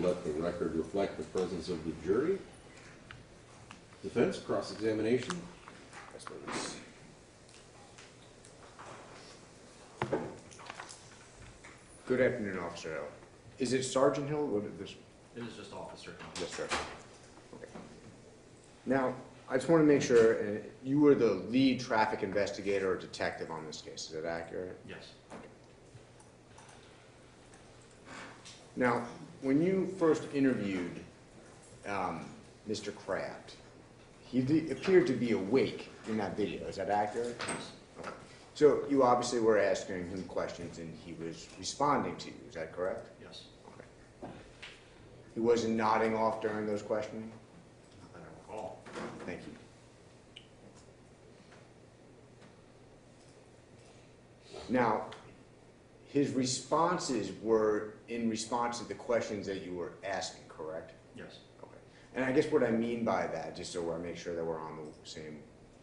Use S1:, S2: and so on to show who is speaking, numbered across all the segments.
S1: let the record reflect the presence of the jury. Defense, cross-examination.
S2: Yes, please. Good afternoon, Officer Hill. Is it Sergeant Hill? What is this?
S3: It is just Officer Hill.
S2: Yes, sir. Okay. Now, I just want to make sure, you were the lead traffic investigator or detective on this case. Is that accurate?
S3: Yes.
S2: Now, when you first interviewed Mr. Kraft, he appeared to be awake in that video. Is that accurate?
S3: Yes.
S2: Okay. So you obviously were asking him questions and he was responding to you. Is that correct?
S3: Yes.
S2: Okay. He wasn't nodding off during those questioning?
S3: Not that I recall.
S2: Thank you. Now, his responses were in response to the questions that you were asking, correct?
S3: Yes.
S2: Okay. And I guess what I mean by that, just so I make sure that we're on the same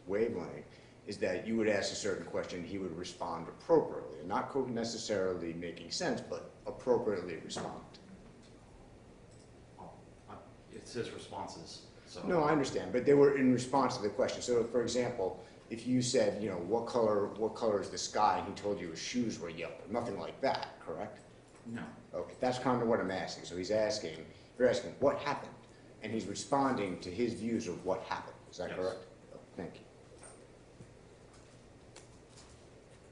S2: wavelength, is that you would ask a certain question, he would respond appropriately, and not necessarily making sense, but appropriately respond.
S3: Oh, it's his responses. So.
S2: No, I understand, but they were in response to the question. So, for example, if you said, you know, what color is the sky, and he told you his shoes were yellow, nothing like that, correct?
S3: No.
S2: Okay, that's kind of what I'm asking. So you're asking, what happened? And he's responding to his views of what happened. Is that
S3: Yes.
S2: correct? Oh, thank you.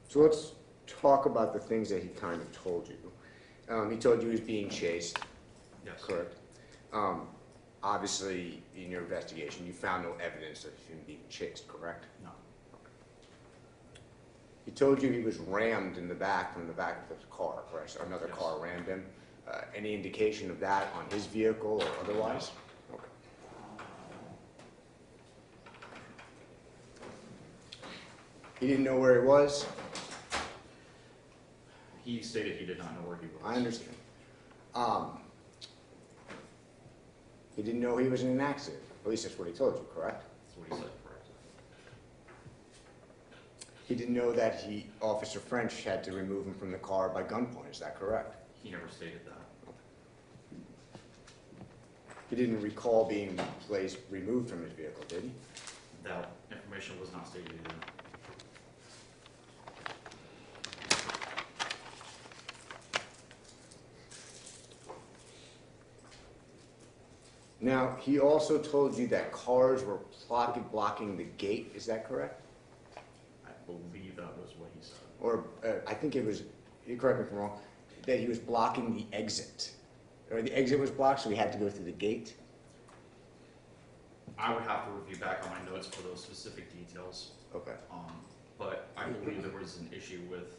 S2: So let's talk about the things that he kind of told you. He told you he was being chased.
S3: Yes.
S2: Correct. Obviously, in your investigation, you found no evidence of him being chased, correct?
S3: No.
S2: He told you he was rammed in the back from the back of his car, correct? So another
S3: Yes.
S2: car rammed him. Any indication of that on his vehicle or otherwise? No. Okay. He didn't know where he was?
S3: He stated he did not know where he was.
S2: I understand. He didn't know he was in an accident. At least that's what he told you, correct?
S3: That's what he said, correct.
S2: He didn't know that Officer French had to remove him from the car by gunpoint. Is that correct?
S3: He never stated that.
S2: He didn't recall being removed from his vehicle, did he?
S3: That information was not stated either.
S2: Now, he also told you that cars were blocking the gate. Is that correct?
S3: I believe that was what he said.
S2: Or I think it was, you correct me if I'm wrong, that he was blocking the exit. Or the exit was blocked, so he had to go through the gate?
S3: I would have to review back on my notes for those specific details.
S2: Okay.
S3: But I believe there was an issue with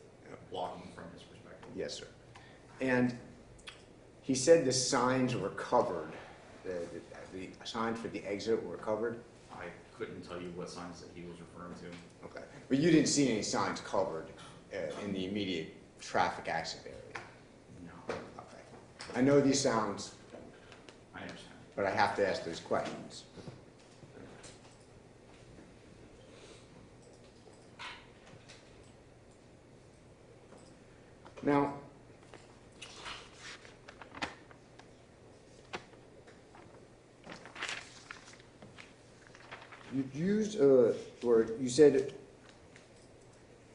S3: blocking from his perspective.
S2: Yes, sir. And he said the signs were covered. The signs for the exit were covered?
S3: I couldn't tell you what signs that he was referring to.
S2: Okay. But you didn't see any signs covered in the immediate traffic accident area?
S3: No.
S2: Okay. I know these sounds,
S3: I understand.
S2: but I have to ask those questions. Now, you said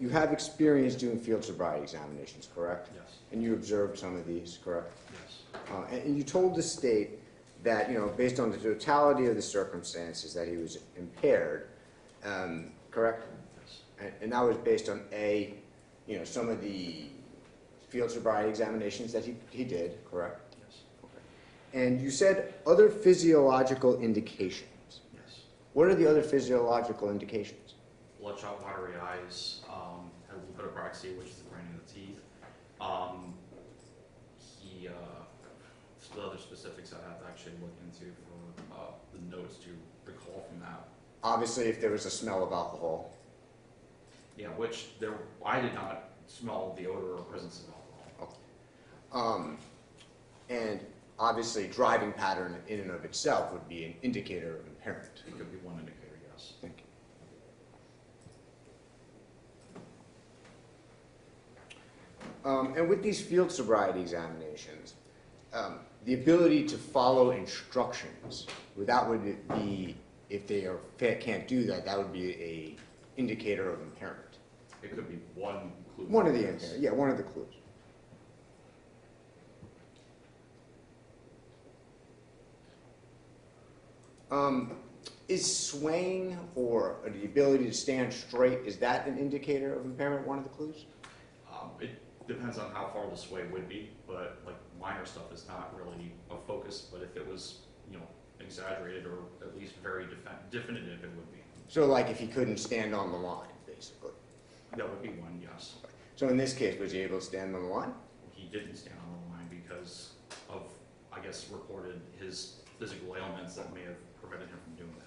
S2: you have experience doing field sobriety examinations, correct?
S3: Yes.
S2: And you observed some of these, correct?
S3: Yes.
S2: And you told the state that, you know, based on the totality of the circumstances, that he was impaired, correct?
S3: Yes.
S2: And that was based on some of the field sobriety examinations that he did, correct?
S3: Yes.
S2: Okay. And you said other physiological indications.
S3: Yes.
S2: What are the other physiological indications?
S3: Bloodshot, watery eyes, had a little bit of braxia, which is the grinding of the teeth. The other specifics I have to actually look into for the notes to recall from that.
S2: Obviously, if there was a smell of alcohol.
S3: Yeah, I did not smell the odor or presence of alcohol.
S2: Okay. And obviously, driving pattern in and of itself would be an indicator of impairment.
S3: It could be one indicator, yes.
S2: Thank you. And with these field sobriety examinations, the ability to follow instructions, that would be, if they can't do that, that would be a indicator of impairment.
S3: It could be one clue.
S2: One of the impairment, yeah, one of the clues. Is swaying or the ability to stand straight, is that an indicator of impairment, one of the clues?
S3: It depends on how far the sway would be, but like minor stuff is not really a focus, but if it was, you know, exaggerated or at least very definitive, it would be.
S2: So like if he couldn't stand on the line, basically.
S3: That would be one, yes.
S2: So in this case, was he able to stand on the line?
S3: He didn't stand on the line because of, I guess, reported his physical ailments that may have prevented him from doing that.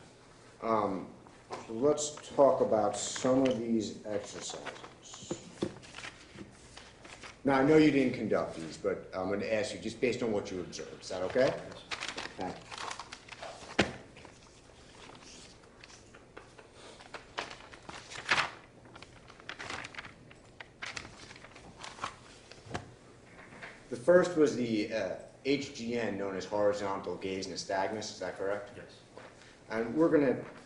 S2: So let's talk about some of these exercises. Now, I know you didn't conduct these, but I'm going to ask you just based on what you observed. Is that okay? Thank you. The first was the HGN, known as horizontal gaze nystagmus. Is that correct?
S3: Yes.
S2: And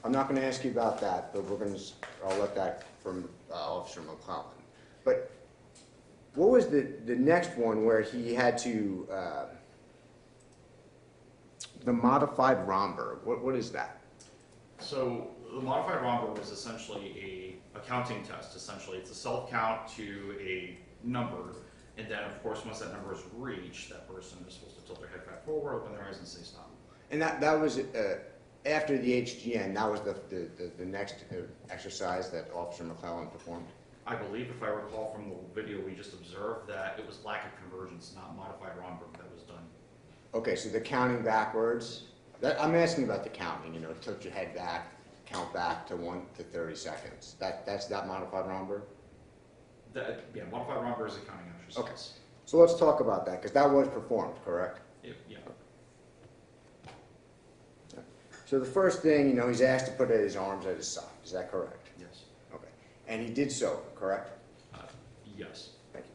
S2: I'm not gonna ask you about that, but I'll let that from Officer McClellan. But what was the next one where he had to, the modified Romberg, what is that?
S3: So the modified Romberg was essentially a counting test. Essentially, it's a self-count to a number, and then of course, once that number is reached, that person is supposed to tilt their head back forward, open their eyes, and say stop.
S2: And that was, after the HGN, that was the next exercise that Officer McClellan performed?
S3: I believe, if I recall from the video we just observed, that it was lack of convergence, not modified Romberg, that was done.
S2: Okay, so the counting backwards, I'm asking about the counting, you know, tilt your head back, count back to 1 to 30 seconds. That's that modified Romberg?
S3: Yeah, modified Romberg is a counting exercise.
S2: Okay. So let's talk about that, because that was performed, correct?
S3: Yeah.
S2: So the first thing, you know, he's asked to put his arms at his side. Is that correct?
S3: Yes.
S2: Okay. And he did so, correct?
S3: Yes.
S2: Thank you.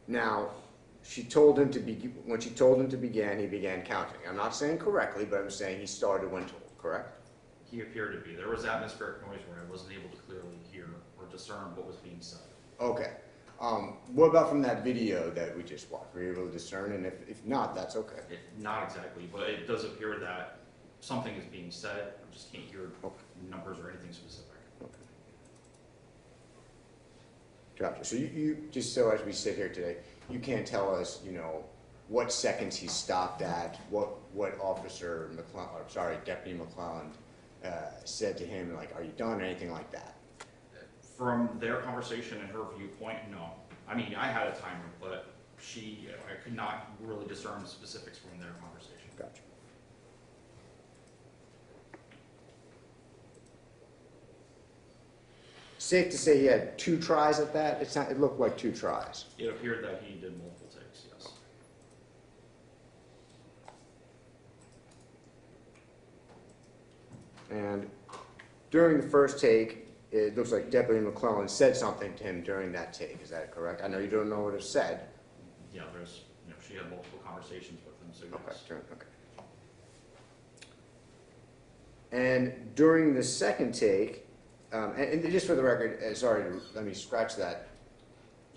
S2: Now, when she told him to begin, he began counting. I'm not saying correctly, but I'm saying he started when told, correct?
S3: He appeared to be. There was atmospheric noise where I wasn't able to clearly hear or discern what was being said.
S2: Okay. What about from that video that we just watched? Were you able to discern? And if not, that's okay.
S3: Not exactly, but it does appear that something is being said. I just can't hear numbers or anything specific.
S2: Okay. Gotcha. So you just so as we sit here today, you can't tell us, you know, what seconds he stopped at, what Officer McClellan, or sorry, Deputy McClellan said to him, like, are you done, or anything like that?
S3: From their conversation and her viewpoint, no. I mean, I had a timer, but I could not really discern specifics from their conversation.
S2: Gotcha. Safe to say he had 2 tries at that? It looked like 2 tries.
S3: It appeared that he did multiple takes, yes.
S2: And during the first take, it looks like Deputy McClellan said something to him during that take. Is that correct? I know you don't know what it said.
S3: Yeah, she had multiple conversations with him, so yes.
S2: Okay. And during the second take, and just for the record, sorry, let me scratch that.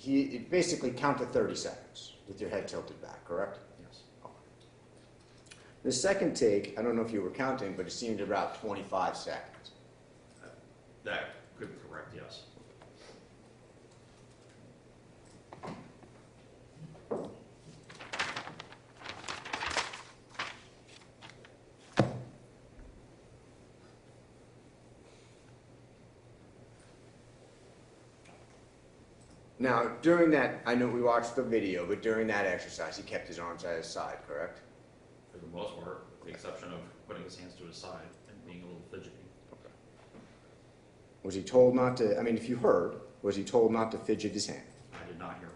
S2: It basically counted 30 seconds with your head tilted back, correct?
S3: Yes.
S2: Okay. The second take, I don't know if you were counting, but it seemed about 25 seconds.
S3: That could be correct, yes.
S2: Now, during that, I know we watched the video, but during that exercise, he kept his arms at his side, correct?
S3: For the most part, with the exception of putting his hands to his side and being a little fidgety.
S2: Okay. Was he told not to, I mean, if you heard, was he told not to fidget his hand?
S3: I did not hear.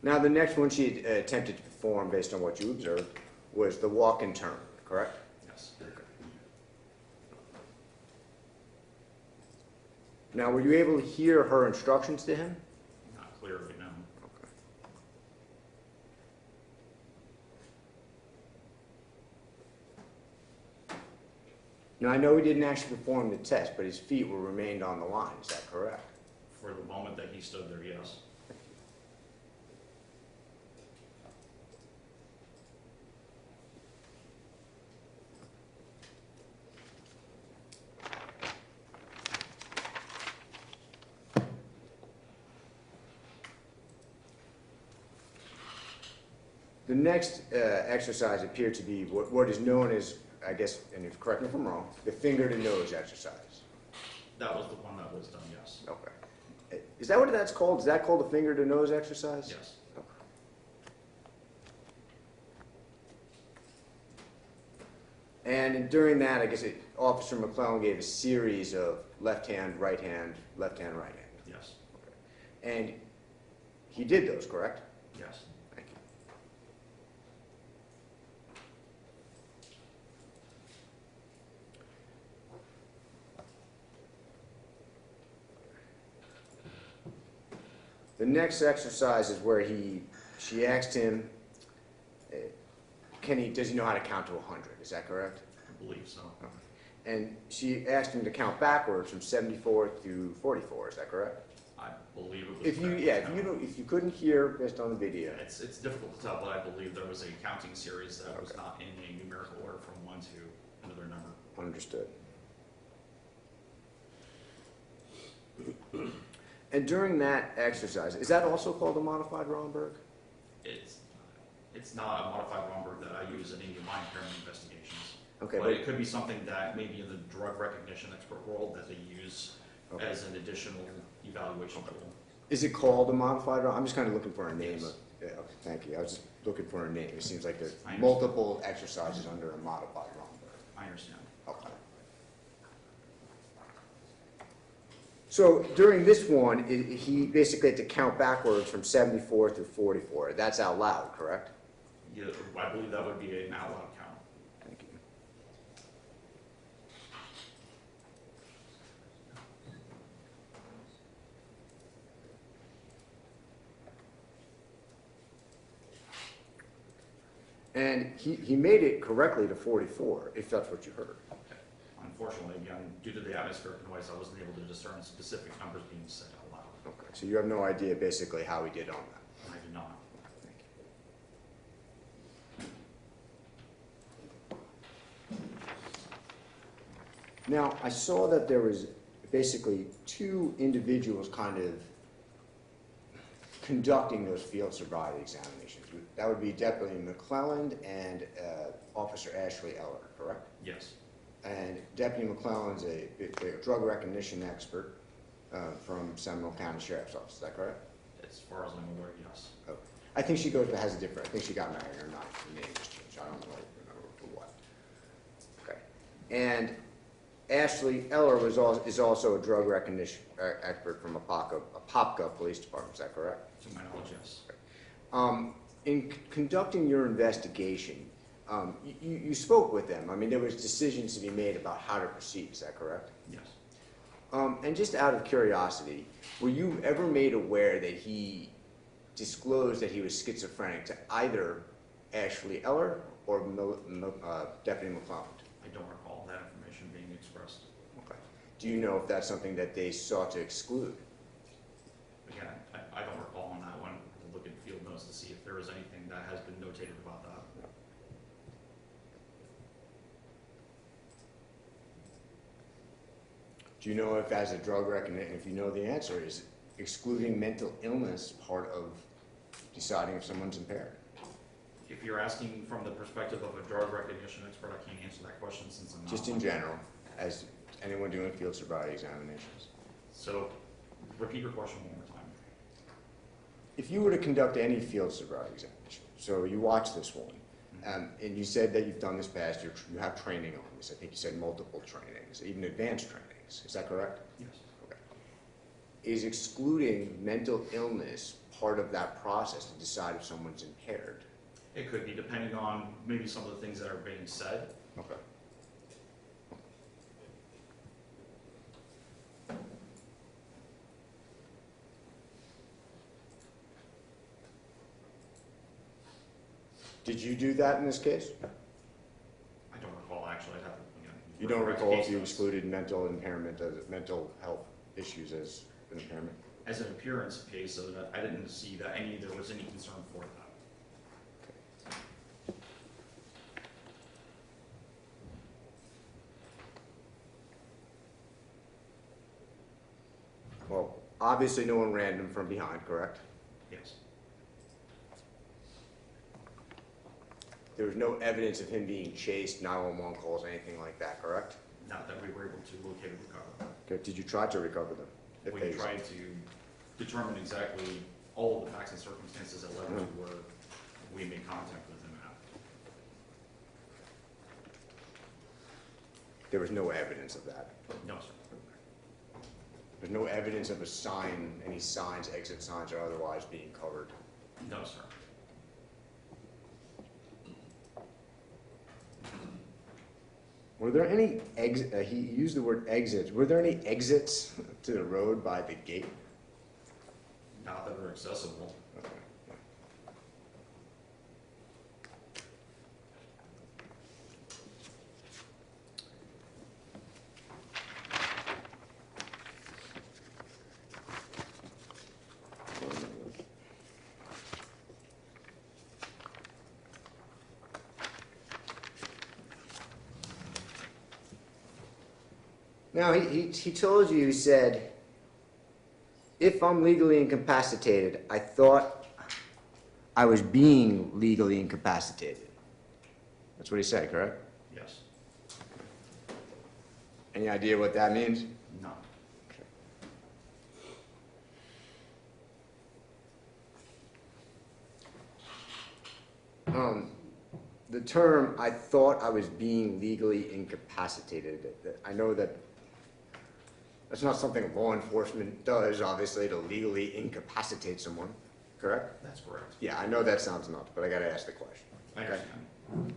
S2: Now, the next one she attempted to perform, based on what you observed, was the walk and turn, correct?
S3: Yes.
S2: Now, were you able to hear her instructions to him?
S3: Not clearly, no.
S2: Okay. Now, I know he didn't actually perform the test, but his feet were remained on the line. Is that correct?
S3: For the moment that he stood there, yes.
S2: The next exercise appeared to be what is known as, I guess, and if correct me if I'm wrong, the finger to nose exercise.
S3: That was the one that was done, yes.
S2: Okay. Is that what that's called? Is that called a finger to nose exercise?
S3: Yes.
S2: Okay. And during that, I guess Officer McClellan gave a series of left hand, right hand, left hand, right hand.
S3: Yes.
S2: Okay. And he did those, correct?
S3: Yes.
S2: Thank you. The next exercise is where she asked him, does he know how to count to 100? Is that correct?
S3: I believe so.
S2: And she asked him to count backwards from 74 through 44. Is that correct?
S3: I believe it was.
S2: If you couldn't hear based on the video.
S3: It's difficult to tell, but I believe there was a counting series that was not in a numerical order from 1 to another number.
S2: Understood. And during that exercise, is that also called a modified Romberg?
S3: It's not a modified Romberg that I use in any of my impairment investigations.
S2: Okay,
S3: But it could be something that maybe in the drug recognition expert world that they use as an additional evaluation tool.
S2: Is it called a modified Romberg? I'm just kind of looking for a name.
S3: Yes.
S2: Okay, thank you. I was just looking for a name. It seems like there's
S3: I understand.
S2: multiple exercises under a modified Romberg.
S3: I understand.
S2: Okay. So during this one, he basically had to count backwards from 74 through 44. That's out loud, correct?
S3: Yeah, I believe that would be an out loud count.
S2: Thank you. And he made it correctly to 44, if that's what you heard.
S3: Unfortunately, again, due to the atmospheric noise, I wasn't able to discern specific numbers being said out loud.
S2: Okay, so you have no idea basically how he did on that.
S3: I do not.
S2: Thank you. Now, I saw that there was basically two individuals kind of conducting those field sobriety examinations. That would be Deputy McClelland and Officer Ashley Eller, correct?
S3: Yes.
S2: And Deputy McClelland's a drug recognition expert from Seminole County Sheriff's Office. Is that correct?
S3: As far as I'm aware, yes.
S2: Oh, I think she has a different. I think she got married or not. The name just changed. I don't remember for what. Okay. And Ashley Eller is also a drug recognition expert from Apopka Police Department. Is that correct?
S3: To my knowledge, yes.
S2: In conducting your investigation, you spoke with them. I mean, there was decisions to be made about how to proceed. Is that correct?
S3: Yes.
S2: And just out of curiosity, were you ever made aware that he disclosed that he was schizophrenic to either Ashley Eller or Deputy McClelland?
S3: I don't recall that information being expressed.
S2: Okay. Do you know if that's something that they sought to exclude?
S3: Again, I don't recall on that one. To look at field notes to see if there is anything that has been notated about that.
S2: Do you know if, as a drug recognition, if you know the answer, is excluding mental illness part of deciding if someone's impaired?
S3: If you're asking from the perspective of a drug recognition expert, I can't answer that question since I'm not.
S2: Just in general, as anyone doing field sobriety examinations.
S3: So, repeat your question one more time.
S2: If you were to conduct any field sobriety examination, so you watch this one, and you said that you've done this past, you have training on this. I think you said multiple trainings, even advanced trainings. Is that correct?
S3: Yes.
S2: Okay. Is excluding mental illness part of that process to decide if someone's impaired?
S3: It could be, depending on maybe some of the things that are being said.
S2: Okay. Did you do that in this case?
S3: I don't recall, actually, I'd have to,
S2: You don't
S3: correct
S2: recall if
S3: case
S2: you
S3: notes.
S2: excluded mental impairment, as mental health issues as an impairment?
S3: As an appearance case, so that I didn't see that there was any concern for that.
S2: Well, obviously no one ran him from behind, correct?
S3: Yes.
S2: There was no evidence of him being chased, 911 calls, anything like that, correct?
S3: Not that we were able to locate and recover.
S2: Okay, did you try to recover them? If
S3: We
S2: they-
S3: tried to determine exactly all of the facts and circumstances that led to where we made contact with him at.
S2: There was no evidence of that.
S3: No, sir.
S2: There's no evidence of a sign, any signs, exit signs or otherwise being covered.
S3: No, sir.
S2: Were there any he used the word exits. Were there any exits to the road by the gate?
S3: Not that are accessible.
S2: Okay. Now, he told you, he said, if I'm legally incapacitated, I thought I was being legally incapacitated. That's what he said, correct?
S3: Yes.
S2: Any idea what that means?
S3: No.
S2: The term, I thought I was being legally incapacitated, I know that that's not something law enforcement does, obviously, to legally incapacitate someone, correct?
S3: That's correct.
S2: Yeah, I know that sounds nuts, but I gotta ask the question.
S3: I
S2: Okay.
S3: understand.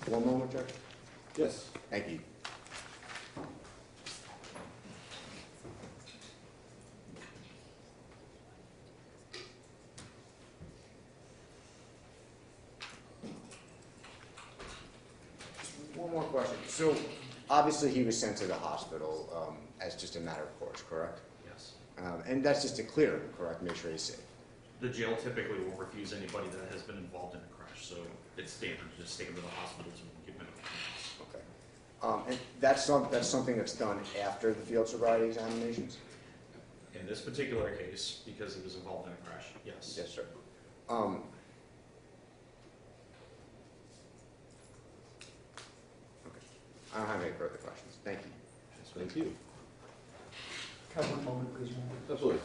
S2: One moment, Judge.
S1: Yes.
S2: Thank you. One more question. So, obviously, he was sent to the hospital as just a matter of course, correct?
S3: Yes.
S2: And that's just to clear him, correct? Make sure he's safe.
S3: The jail typically will refuse anybody that has been involved in a crash, so it's standard to just take them to the hospital to give medical treatment.
S2: Okay. And that's something that's done after the field sobriety examinations?
S3: In this particular case, because he was involved in a crash, yes.
S2: Yes, sir. Okay. I don't have any further questions. Thank you.
S1: Thank you.
S4: Have one moment, please, Mayor.
S1: Absolutely.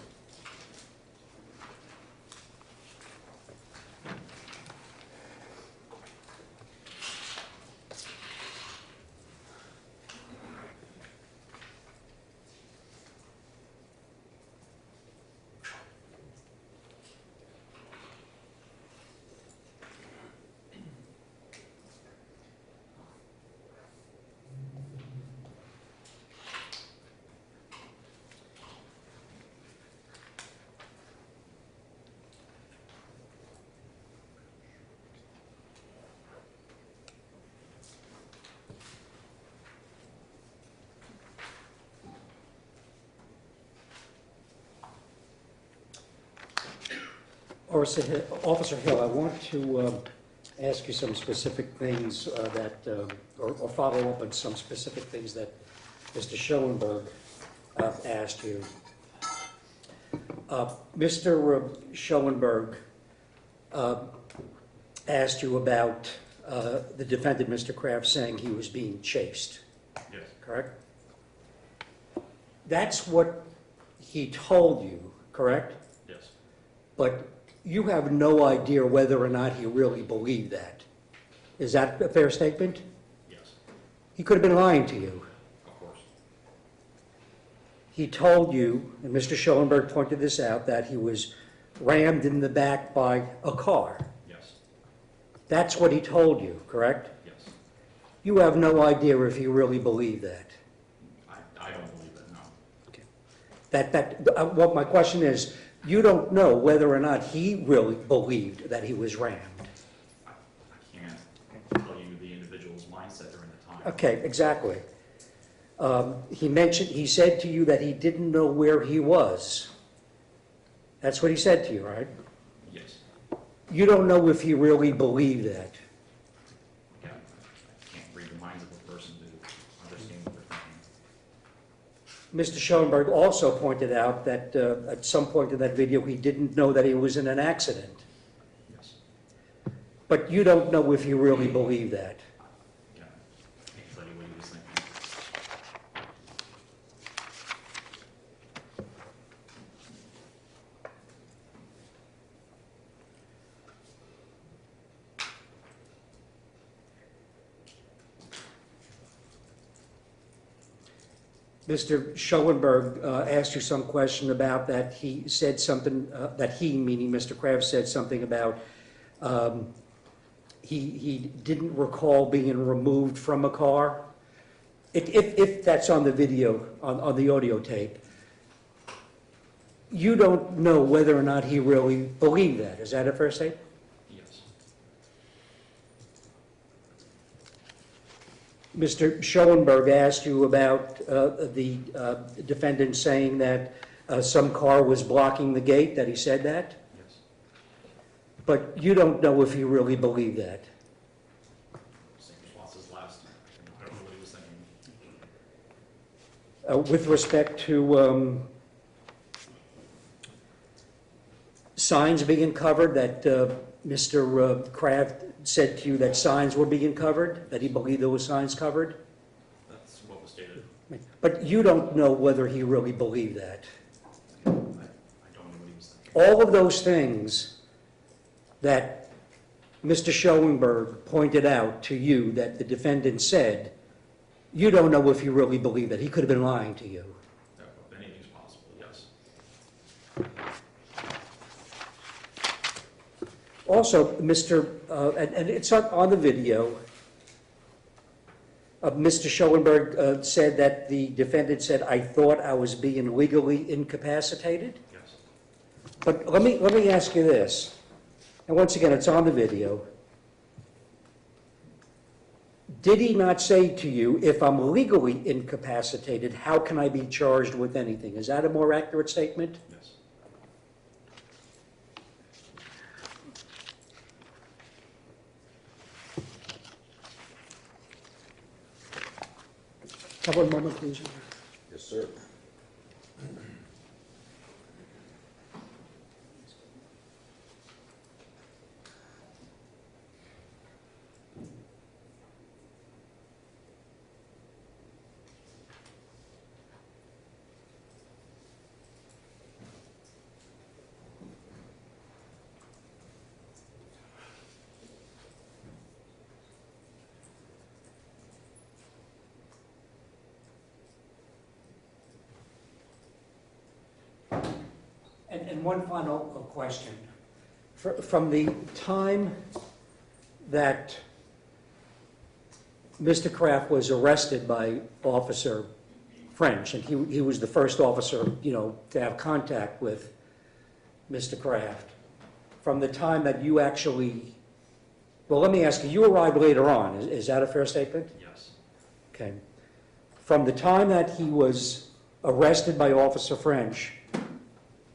S4: Officer Hill, I want to ask you some specific things or follow up on some specific things that Mr. Schoenberg asked you. Mr. Schoenberg asked you about the defendant, Mr. Kraft, saying he was being chased,
S3: Yes.
S4: correct? That's what he told you, correct?
S3: Yes.
S4: But you have no idea whether or not he really believed that. Is that a fair statement?
S3: Yes.
S4: He could have been lying to you.
S3: Of course.
S4: He told you, and Mr. Schoenberg pointed this out, that he was rammed in the back by a car.
S3: Yes.
S4: That's what he told you, correct?
S3: Yes.
S4: You have no idea if he really believed that.
S3: I don't believe it, no.
S4: What my question is, you don't know whether or not he really believed that he was rammed.
S3: I can't tell you the individual's mindset during the time.
S4: Okay, exactly. He said to you that he didn't know where he was. That's what he said to you, right?
S3: Yes.
S4: You don't know if he really believed that.
S3: Again, I can't read the minds of a person to understand what they're thinking.
S4: Mr. Schoenberg also pointed out that at some point in that video, he didn't know that he was in an accident.
S3: Yes.
S4: But you don't know if he really believed that.
S3: Again, I can't tell you what he was thinking.
S4: Mr. Schoenberg asked you some question about that. He said something, that he, meaning Mr. Kraft, said something about he didn't recall being removed from a car. If that's on the video, on the audio tape, you don't know whether or not he really believed that. Is that a fair statement?
S3: Yes.
S4: Mr. Schoenberg asked you about the defendant saying that some car was blocking the gate, that he said that,
S3: Yes.
S4: but you don't know if he really believed that.
S3: Same response as last time. I don't know what he was thinking.
S4: With respect to signs being covered, that Mr. Kraft said to you that signs were being covered, that he believed there were signs covered,
S3: That's what was stated.
S4: but you don't know whether he really believed that.
S3: I don't know what he was thinking.
S4: All of those things that Mr. Schoenberg pointed out to you that the defendant said, you don't know if he really believed that. He could have been lying to you.
S3: Anything's possible, yes.
S4: Also, and it's on the video, Mr. Schoenberg said that the defendant said, I thought I was being legally incapacitated.
S3: Yes.
S4: But let me ask you this, and once again, it's on the video. Did he not say to you, if I'm legally incapacitated, how can I be charged with anything? Is that a more accurate statement?
S3: Yes.
S4: Have one moment, please.
S1: Yes, sir.
S4: And one final question. From the time that Mr. Kraft was arrested by Officer French, and he was the first officer, to have contact with Mr. Kraft, from the time that you actually, well, let me ask you, you arrived later on, is that a fair statement?
S3: Yes.
S4: Okay. From the time that he was arrested by Officer French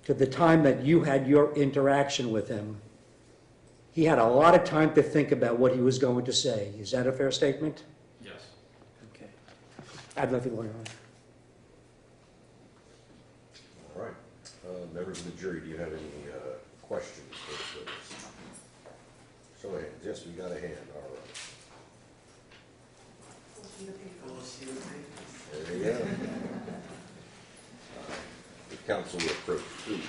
S4: to the time that you had your interaction with him, he had a lot of time to think about what he was going to say. Is that a fair statement?
S3: Yes.
S4: Okay. I have nothing going on.
S1: All right. Members of the jury, do you have any questions for the witness? Show of hands. Yes, we got a hand. All right. There you go. The council will approach, please.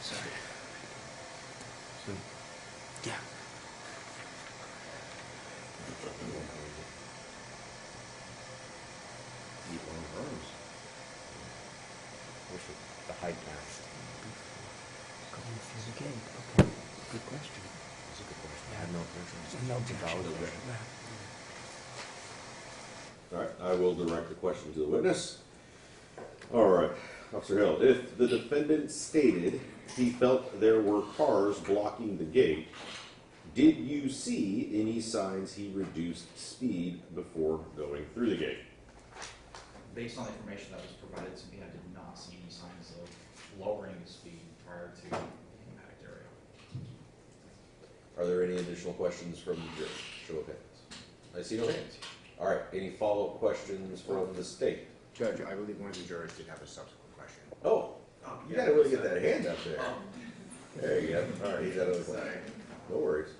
S4: Sorry. Yeah.
S1: Eat long arms. What's the height now?
S4: Going through the gate, okay. Good question.
S1: That's a good question. I have no objection.
S4: No
S1: It's a valid
S4: objection.
S1: objection. All right, I will direct the question to the witness. All right, Officer Hill, if the defendant stated he felt there were cars blocking the gate, did you see any signs he reduced speed before going through the gate?
S3: Based on the information that was provided to me, I did not see any signs of lowering the speed prior to the impact area.
S1: Are there any additional questions from the jury? Show of hands. I see no hands. All right, any follow-up questions from the state?
S2: Judge, I believe one of the jurors did have a subsequent question.
S1: Oh, you gotta really get that hand up there. There you go. All right, he's out of the way. No worries.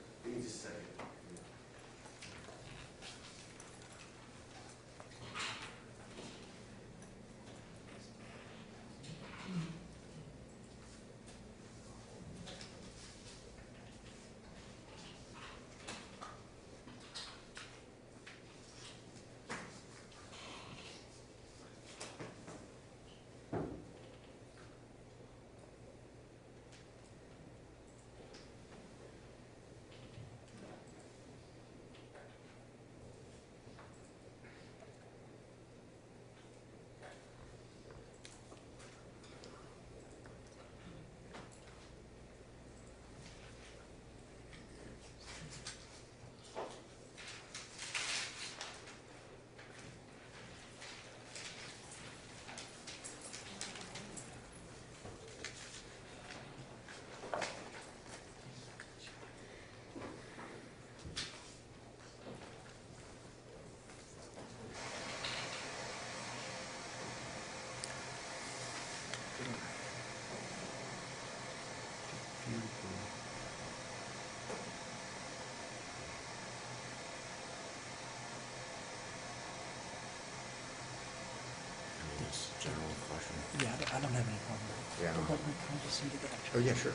S2: General question.
S4: Yeah, I don't have any problem with it.
S2: Yeah.
S4: But can I just see the guy?
S2: Oh, yeah, sure.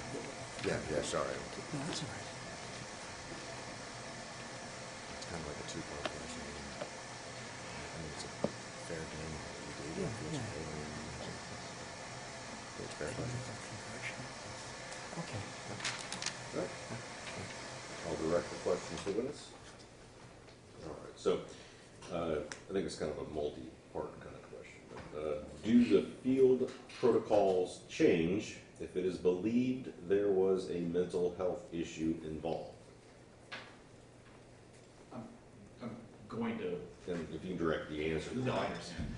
S2: Yeah, sorry.
S4: No, that's all right.
S2: It's kind of like a two-part question. I mean, it's a fair game.
S4: Yeah, yeah.
S2: It's fair question.
S4: Okay.
S1: All right. I'll direct the question to the witness. All right, so I think it's kind of a multi-part kind of question. Do the field protocols change if it is believed there was a mental health issue involved?
S3: I'm going to.
S1: And if you can direct the answer.
S3: No, I understand.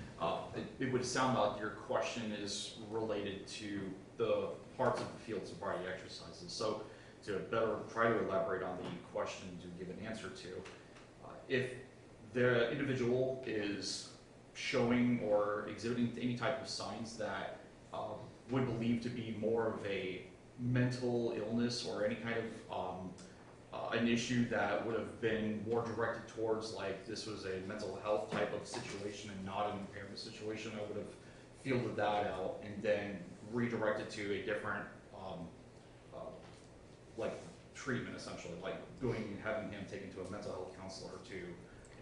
S3: It would sound like your question is related to the parts of the field sobriety exercises. So to better try to elaborate on the question to give an answer to, if the individual is showing or exhibiting any type of signs that would believe to be more of a mental illness or any kind of an issue that would have been more directed towards, like, this was a mental health type of situation and not an impairment situation, I would have fielded that out and then redirected to a different like treatment, essentially, like having him taken to a mental health counselor to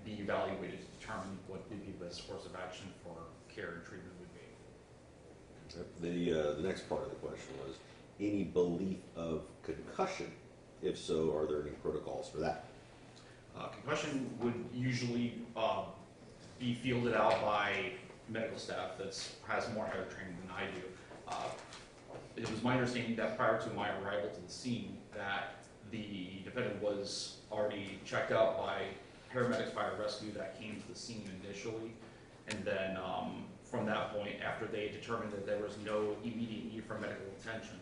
S3: be evaluated to determine what would be the best course of action for care and treatment would be.
S1: The next part of the question was, any belief of concussion? If so, are there any protocols for that?
S3: Concussion would usually be fielded out by medical staff that has more higher training than I do. It was my understanding that prior to my arrival to the scene that the defendant was already checked out by paramedics, fire rescue that came to the scene initially, and then from that point, after they determined that there was no immediate need for medical attention,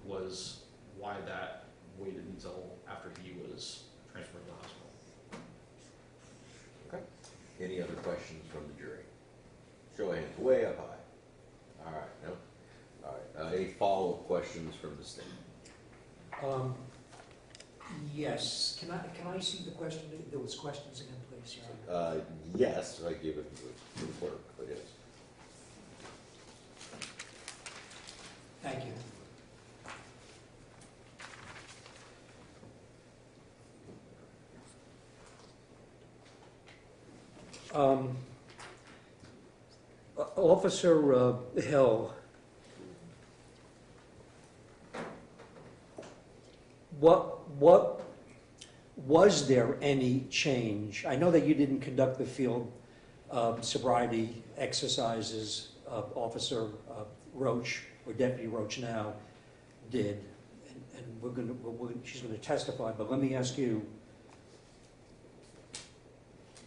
S3: was why that waited until after he was transferred to the hospital.
S1: Okay. Any other questions from the jury? Show of hands, way up high. All right, no? All right, any follow-up questions from the state?
S4: Yes, can I see the question, those questions again, please? Your Honor?
S1: Yes, I give it to the clerk, but yes.
S4: Thank you. Officer Hill, what was there any change? I know that you didn't conduct the field sobriety exercises. Officer Roach, or Deputy Roach now, did, and she's going to testify. But let me ask you: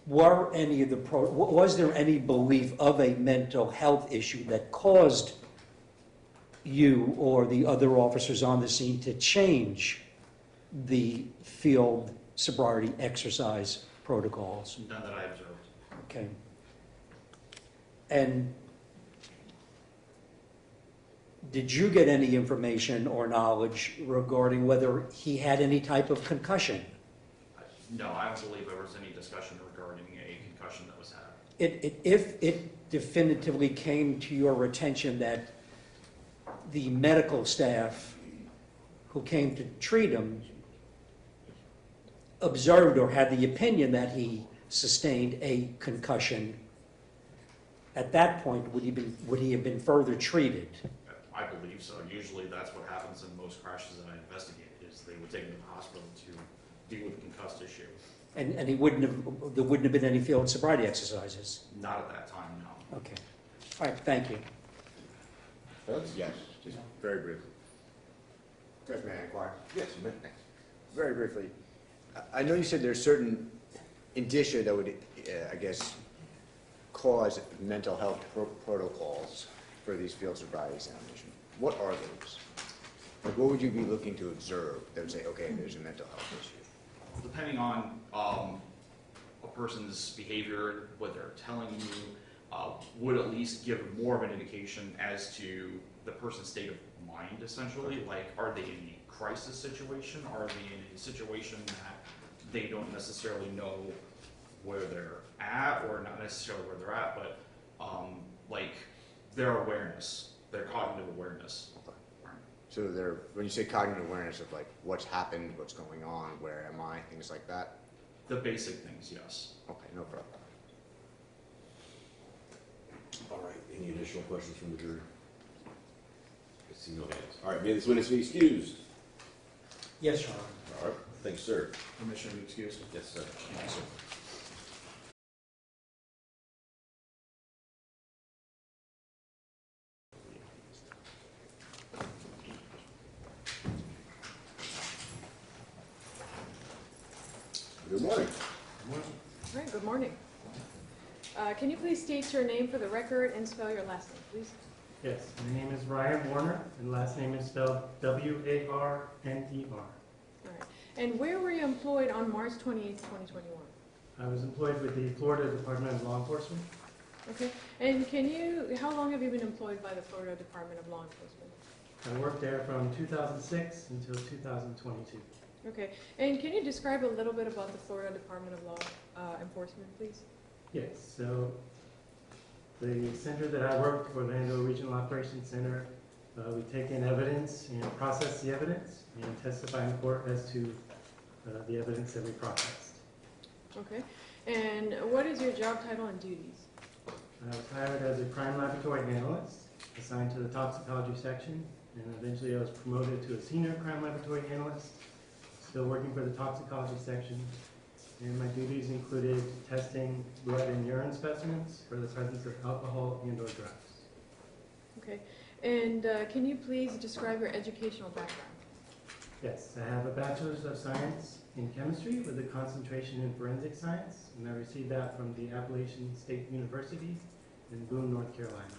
S4: was there any belief of a mental health issue that caused you or the other officers on the scene to change the field sobriety exercise protocols?
S3: None that I observed.
S4: Okay. And did you get any information or knowledge regarding whether he had any type of concussion?
S3: No, I don't believe there was any discussion regarding a concussion that was had.
S4: If it definitively came to your attention that the medical staff who came to treat him observed or had the opinion that he sustained a concussion, at that point, would he have been further treated?
S3: I believe so. Usually that's what happens in most crashes that I investigate, is they would take him to the hospital to deal with the concussed issue.
S4: And there wouldn't have been any field sobriety exercises?
S3: Not at that time, no.
S4: Okay. All right, thank you.
S2: Yes, just very briefly. Yes, may I inquire?
S1: Yes, you may.
S2: Very briefly. I know you said there's certain indicia that would, I guess, cause mental health protocols for these field sobriety examinations. What are those? Like, what would you be looking to observe that would say, okay, there's a mental health issue?
S3: Depending on a person's behavior, what they're telling you, would at least give more of an indication as to the person's state of mind, essentially. Like, are they in a crisis situation? Are they in a situation that they don't necessarily know where they're at, or not necessarily where they're at, but like their awareness, their cognitive awareness.
S2: So when you say cognitive awareness of like what's happened, what's going on, where am I, things like that?
S3: The basic things, yes.
S2: Okay, no problem.
S1: All right, any additional questions from the jury? I see no hands. All right, may this witness be excused?
S4: Yes, Your Honor.
S1: All right, thanks, sir.
S3: Permission to be excused?
S1: Yes, sir.
S3: Thank you, sir.
S1: Good morning.
S5: All right, good morning. Can you please state your name for the record and spell your last name, please?
S6: Yes, my name is Ryan Warner, and last name is spelled W-A-R-N-E-R.
S5: All right. And where were you employed on March 28th, 2021?
S6: I was employed with the Florida Department of Law Enforcement.
S5: Okay. And how long have you been employed by the Florida Department of Law Enforcement?
S6: I worked there from 2006 until 2022.
S5: Okay. And can you describe a little bit about the Florida Department of Law Enforcement, please?
S6: Yes, so the center that I worked, Orlando Regional Operations Center, we take in evidence and process the evidence and testify in court as to the evidence that we processed.
S5: Okay. And what is your job title and duties?
S6: I was hired as a crime laboratory analyst, assigned to the toxicology section, and eventually I was promoted to a senior crime laboratory analyst, still working for the toxicology section. And my duties included testing blood and urine specimens for the presence of alcohol and/or drugs.
S5: Okay. And can you please describe your educational background?
S6: Yes, I have a Bachelor's of Science in Chemistry with a concentration in Forensic Science, and I received that from the Appalachian State University in Boone, North Carolina.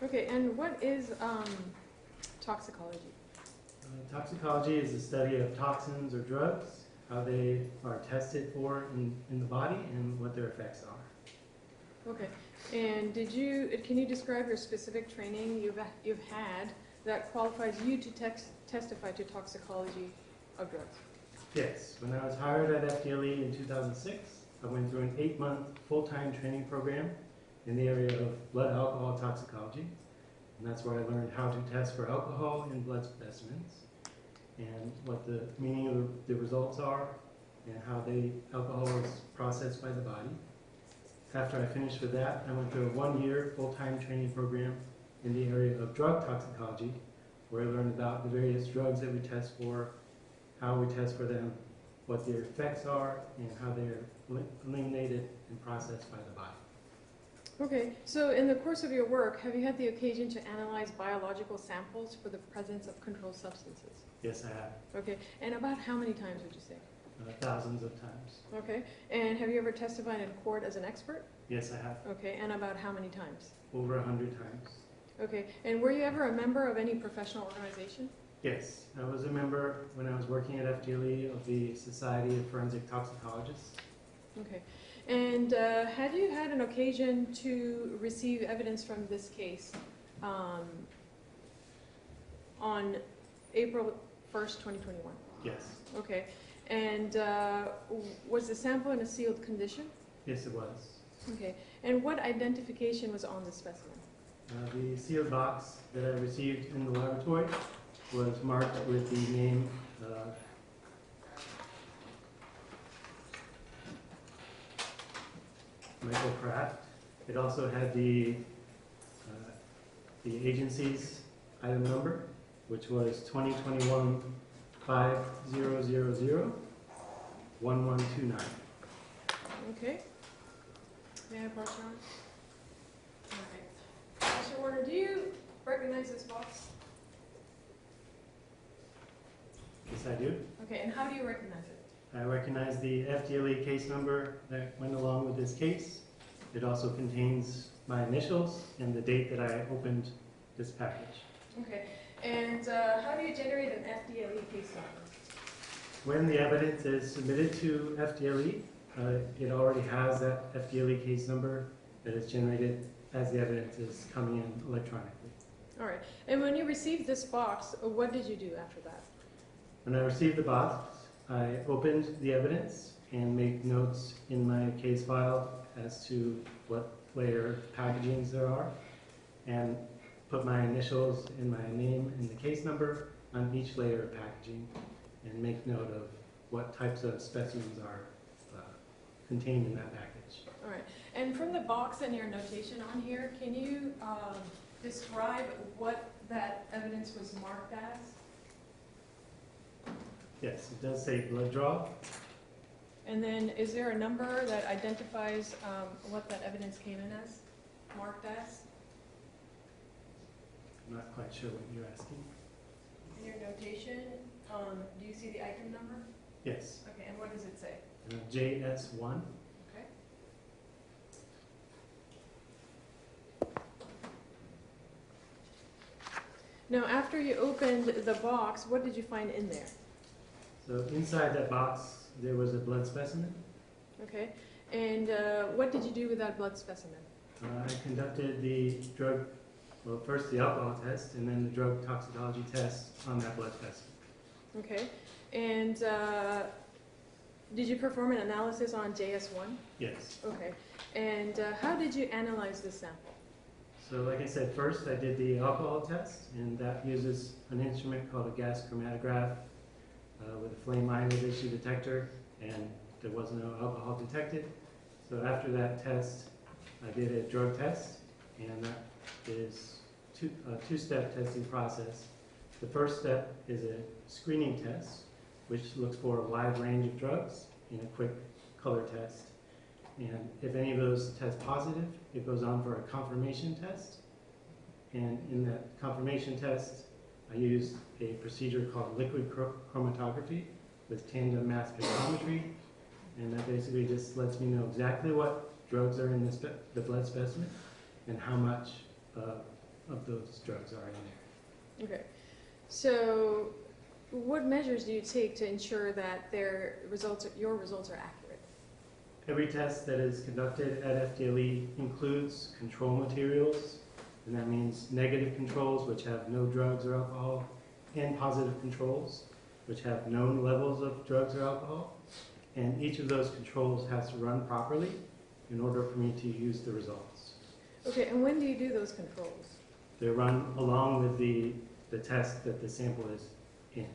S5: Okay. And what is toxicology?
S6: Toxicology is the study of toxins or drugs, how they are tested for in the body, and what their effects are.
S5: Okay. And can you describe your specific training you've had that qualifies you to testify to toxicology of drugs?
S6: Yes, when I was hired at FDLE in 2006, I went through an 8-month full-time training program in the area of blood alcohol toxicology. And that's where I learned how to test for alcohol in blood specimens, and what the meaning of the results are, and how alcohol is processed by the body. after I finished with that, I went through a 1-year full-time training program in the area of drug toxicology, where I learned about the various drugs that we test for, how we test for them, what their effects are, and how they are eliminated and processed by the body.
S5: Okay, so in the course of your work, have you had the occasion to analyze biological samples for the presence of controlled substances?
S6: Yes, I have,
S5: Okay, and about how many times would you say?
S6: thousands of times.
S5: Okay, and have you ever testified in court as an expert?
S6: Yes, I have,
S5: Okay, and about how many times?
S6: over 100 times.
S5: Okay, and were you ever a member of any professional organization?
S6: Yes, I was a member when I was working at FDLE of the Society of Forensic Toxicologists.
S5: Okay, and have you had an occasion to receive evidence from this case on April 1st, 2021?
S6: Yes,
S5: Okay, and was the sample in a sealed condition?
S6: yes it was.
S5: Okay, and what identification was on the specimen?
S6: The sealed box that I received in the laboratory was marked with the name Michael Kraft. It also had the agency's item number, which was 2021-5000-1129.
S5: Okay. May I approach John? All right. Mr. Warner, do you recognize this box?
S6: Yes, I do.
S5: Okay, and how do you recognize it?
S6: I recognize the FDLE case number that went along with this case. It also contains my initials and the date that I opened this package.
S5: Okay, and how do you generate an FDLE case number?
S6: When the evidence is submitted to FDLE, it already has that FDLE case number that is generated as the evidence is coming in electronically.
S5: All right, and when you received this box, what did you do after that?
S6: When I received the box, I opened the evidence and made notes in my case file as to what layer packagings there are, and put my initials and my name and the case number on each layer of packaging, and make note of what types of specimens are contained in that package.
S5: All right, and from the box and your notation on here, can you describe what that evidence was marked as?
S6: Yes, it does say blood draw.
S5: And then is there a number that identifies what that evidence came in as, marked as?
S6: I'm not quite sure what you're asking.
S5: In your notation, do you see the item number?
S6: Yes,
S5: Okay, and what does it say?
S6: JS1.
S5: Okay. Now, after you opened the box, what did you find in there?
S6: So inside that box, there was a blood specimen.
S5: Okay, and what did you do with that blood specimen?
S6: I conducted the drug, well, first the alcohol test, and then the drug toxicology test on that blood specimen.
S5: Okay, and did you perform an analysis on JS1?
S6: Yes.
S5: Okay, and how did you analyze this sample?
S6: So like I said, first I did the alcohol test, and that uses an instrument called a gas chromatograph with a flame ionization detector, and there was no alcohol detected. So after that test, I did a drug test, and that is a two-step testing process. The first step is a screening test, which looks for a wide range of drugs in a quick color test. And if any of those test positive, it goes on for a confirmation test. And in that confirmation test, I used a procedure called liquid chromatography with tandem mass spectrometry. And that basically just lets me know exactly what drugs are in the blood specimen and how much of those drugs are in there.
S5: Okay, so what measures do you take to ensure that your results are accurate?
S6: Every test that is conducted at FDLE includes control materials, and that means negative controls, which have no drugs or alcohol, and positive controls, which have known levels of drugs or alcohol. And each of those controls has to run properly in order for me to use the results.
S5: Okay, and when do you do those controls?
S6: They run along with the test that the sample is in.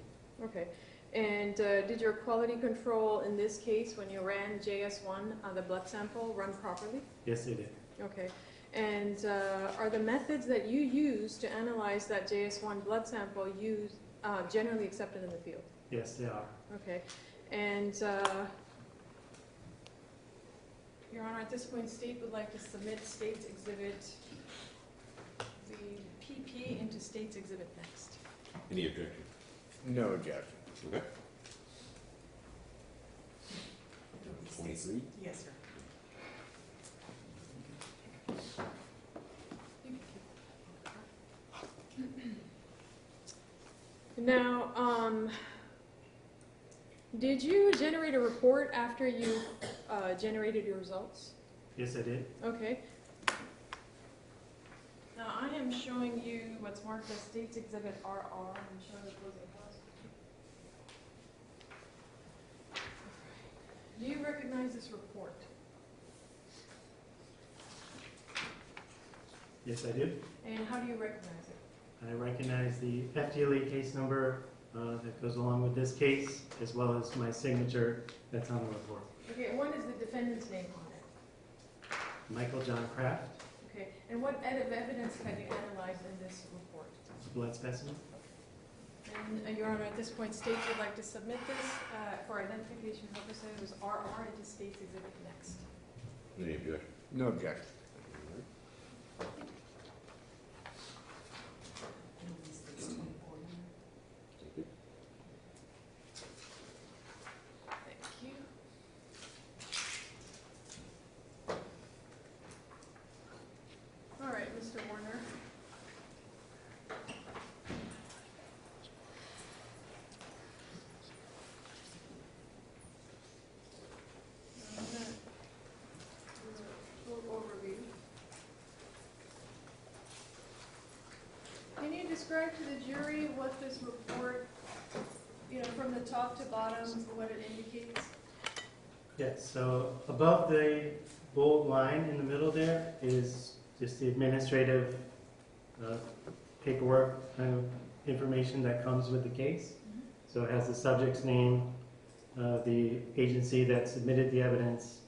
S5: Okay, And did your quality control in this case, when you ran JS1, the blood sample, run properly?
S6: Yes, it did.
S5: Okay. And are the methods that you use to analyze that JS1 blood sample generally accepted in the field?
S6: Yes, they are.
S5: Okay. And Your Honor, at this point, state would like to submit State's Exhibit, the PP into State's Exhibit next.
S1: Any objection?
S2: No objection.
S1: Okay. 23?
S7: Yes, sir.
S5: Now, did you generate a report after you generated your results?
S6: Yes, I did.
S5: Okay. Now, I am showing you what's marked as State's Exhibit RR. I'm showing the closing costs. Do you recognize this report?
S6: Yes, I do.
S5: And how do you recognize it?
S6: I recognize the FDLE case number that goes along with this case, as well as my signature that's on the report.
S5: Okay, what is the defendant's name on it?
S6: Michael John Kraft,
S5: Okay, and what evidence have you analyzed in this report?
S6: blood specimen.
S5: And Your Honor, at this point, State would like to submit this for identification purposes. It was RR into State's Exhibit next.
S1: Any objection?
S2: No objection.
S5: Thank you. All right, Mr. Warner. Full overview. Can you describe to the jury what this report, from the top to bottom, what it indicates?
S6: Yes, so above the bold line in the middle there is just the administrative paperwork kind of information that comes with the case. So it has the subject's name, the agency that submitted the evidence,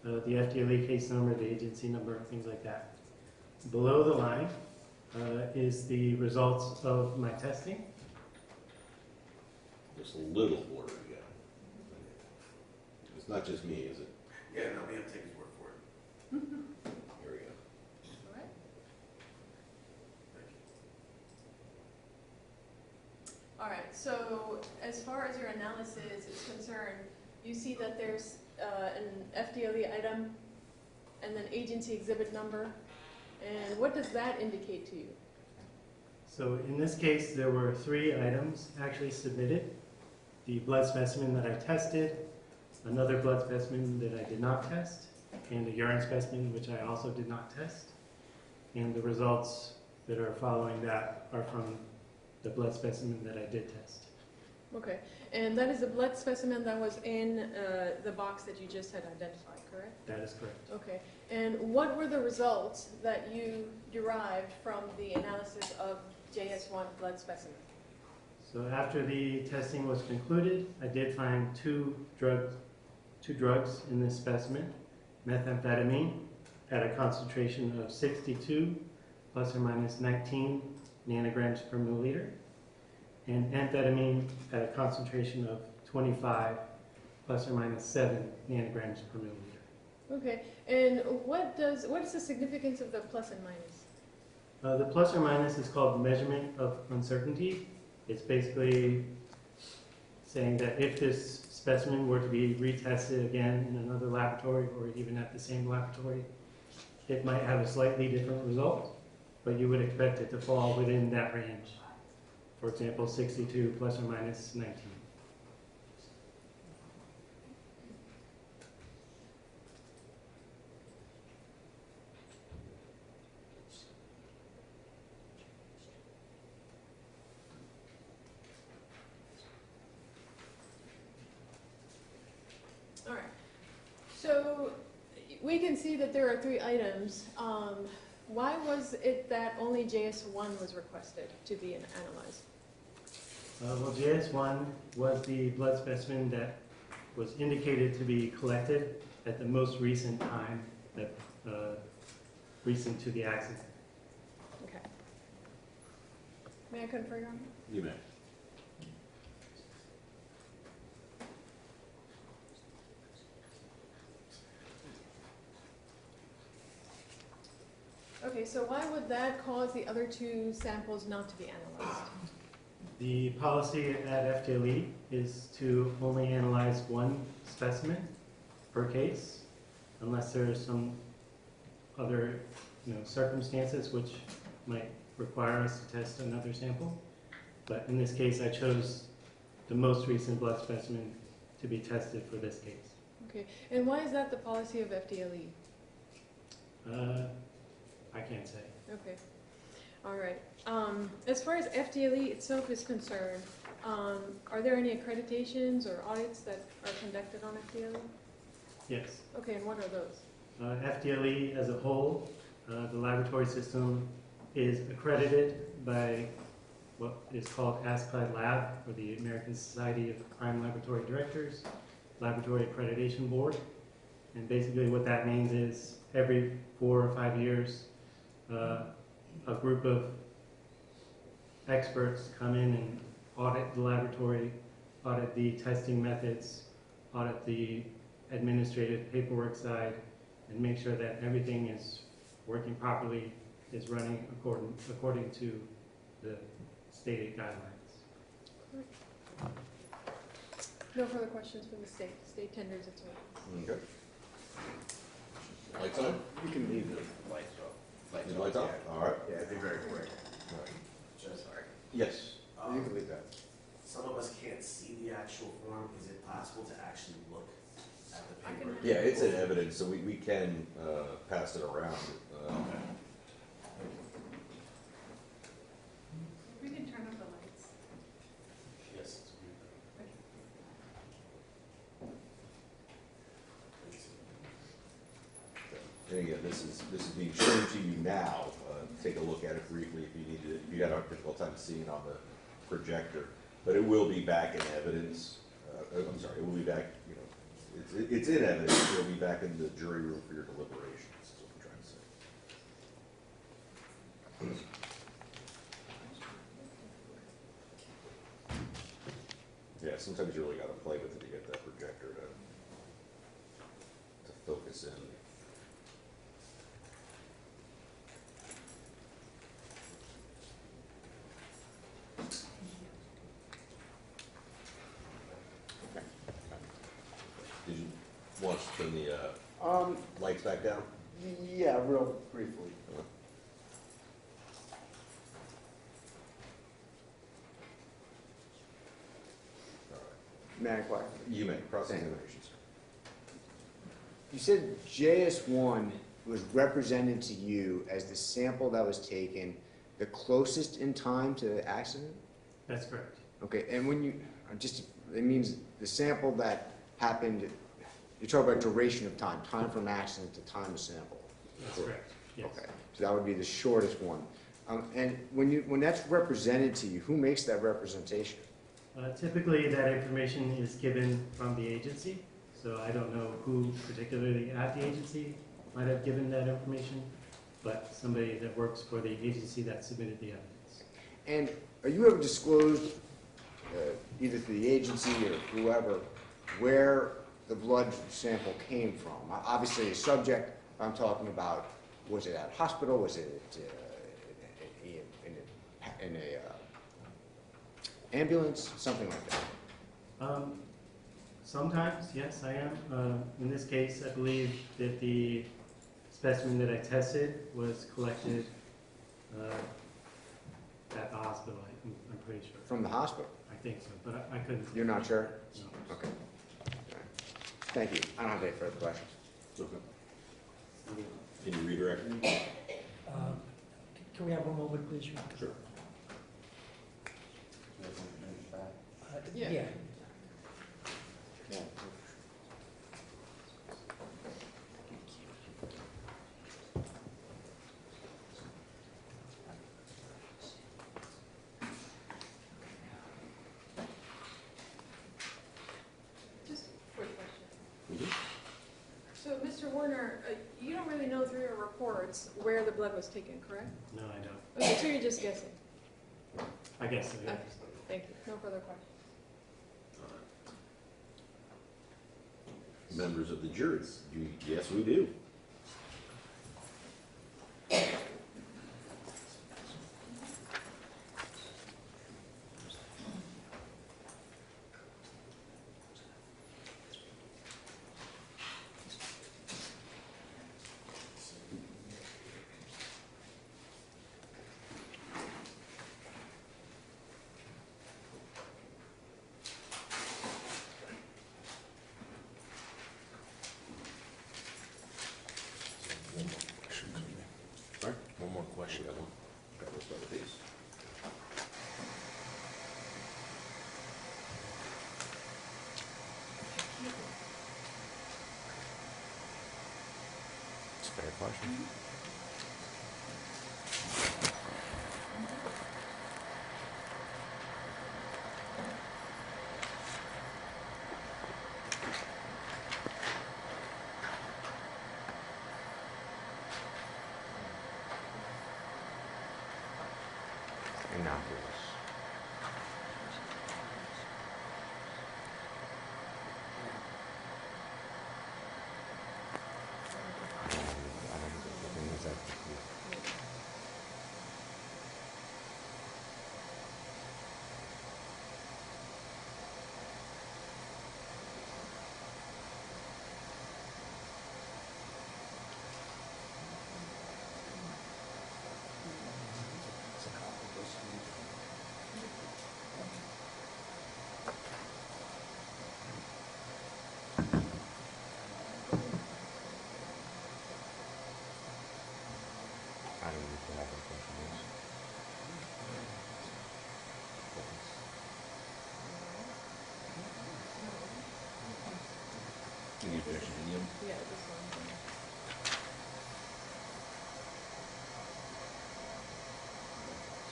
S6: the FDLE case number, the agency number, things like that. Below the line is the results of my testing.
S1: Just a little border again. It's not just me, is it?
S8: Yeah, no, we have to take his word for it.
S1: Here we go.
S5: All right.
S8: Thank you.
S5: All right, so as far as your analysis is concerned, you see that there's an FDLE item and then agency exhibit number. And what does that indicate to you?
S6: So in this case, there were 3 items actually submitted. The blood specimen that I tested, another blood specimen that I did not test, and a urine specimen which I also did not test. And the results that are following that are from the blood specimen that I did test.
S5: Okay, and that is the blood specimen that was in the box that you just had identified, correct?
S6: That is correct.
S5: Okay, and what were the results that you derived from the analysis of JS1 blood specimen?
S6: So after the testing was concluded, I did find two drugs in this specimen, methamphetamine at a concentration of 62 plus or minus 19 nanograms per milliliter, and amphetamine at a concentration of 25 plus or minus 7 nanograms per milliliter.
S5: Okay, and what is the significance of the plus and minus?
S6: The plus or minus is called measurement of uncertainty. It's basically saying that if this specimen were to be retested again in another laboratory or even at the same laboratory, it might have a slightly different result, but you would expect it to fall within that range. For example, 62 plus or minus 19.
S5: All right, so we can see that there are 3 items. Why was it that only JS1 was requested to be analyzed?
S6: Well, JS1 was the blood specimen that was indicated to be collected at the most recent time, that recent to the accident.
S5: Okay. May I confirm, Your Honor?
S1: You may.
S5: Okay, so why would that cause the other two samples not to be analyzed?
S6: The policy at FTLE is to only analyze one specimen per case, unless there are some other, circumstances which might require us to test another sample. But in this case, I chose the most recent blood specimen to be tested for this case.
S5: Okay, and why is that the policy of FDLE?
S6: I can't say.
S5: Okay, all right. As far as FDLE itself is concerned, are there any accreditations or audits that are conducted on FDLE?
S6: Yes.
S5: Okay, and what are those?
S6: FDLE as a whole, the laboratory system is accredited by what is called ASCLD Lab, or the American Society of Crime Laboratory Directors, Laboratory Accreditation Board. And basically what that means is every 4 or 5 years, a group of experts come in and audit the laboratory, audit the testing methods, audit the administrative paperwork side, and make sure that everything is working properly, is running according to the stated guidelines.
S5: No further questions from the state. State tenders its way.
S1: Okay. Lights on?
S2: You can leave the
S8: Lights off.
S1: Your lights on? All right.
S2: Yeah, it'd be very quick.
S1: All right.
S8: Just, sorry.
S1: Yes.
S2: You can leave that.
S8: Some of us can't see the actual form. Is it possible to actually look at the
S5: I
S8: paper?
S5: can-
S1: Yeah, it's in evidence, so we can pass it around.
S5: We can turn up the lights.
S8: Yes.
S1: And again, this is being shown to you now. Take a look at it briefly if you needed it. If you had a difficult time seeing it on the projector, but it will be back in evidence. I'm sorry, it will be back. It's in evidence. It'll be back in the jury room for your deliberations. Is what I'm trying to say. Yeah, sometimes you really got to play with it to get that projector to focus in. Did you want to turn the lights back down?
S2: Yeah, real briefly.
S1: All right.
S2: May I inquire?
S1: You may, cross-examination, sir.
S2: You said JS1 was represented to you as the sample that was taken the closest in time to the accident?
S6: That's correct.
S2: Okay, and when you, it means the sample that happened, you're talking about duration of time, time from accident to time of sample.
S6: That's correct. Yes.
S2: Okay, so that would be the shortest one. And when that's represented to you, who makes that representation?
S6: Typically, that information is given from the agency, so I don't know who particularly at the agency might have given that information, but somebody that works for the agency that submitted the evidence.
S2: And are you ever disclosed, either to the agency or whoever, where the blood sample came from? Obviously, a subject I'm talking about, was it at a hospital, was it in a ambulance, something like that?
S6: Sometimes, yes, I am. In this case, I believe that the specimen that I tested was collected at the hospital, I'm pretty sure.
S2: From the hospital?
S6: I think so, but I couldn't.
S2: You're not sure?
S6: No.
S2: Okay. All right. Thank you. I don't have any further questions.
S1: Okay. Can you redirect?
S4: Can we have one moment, please? Your Honor?
S1: Sure.
S5: Yeah.
S4: Yeah.
S2: Yeah.
S5: reports where the blood was taken, correct?
S6: No, I don't.
S5: Okay, so you're just guessing.
S6: I guess so, yeah.
S5: Okay, thank you. No further questions.
S1: All right. Members of the jury, yes, we do. Sorry?
S7: One more question.
S1: Okay, let's start with these.
S7: It's a fair question. Innocuous. I don't think the thing is that I don't need to have that information.
S1: You need to actually name.
S5: Yeah, this one.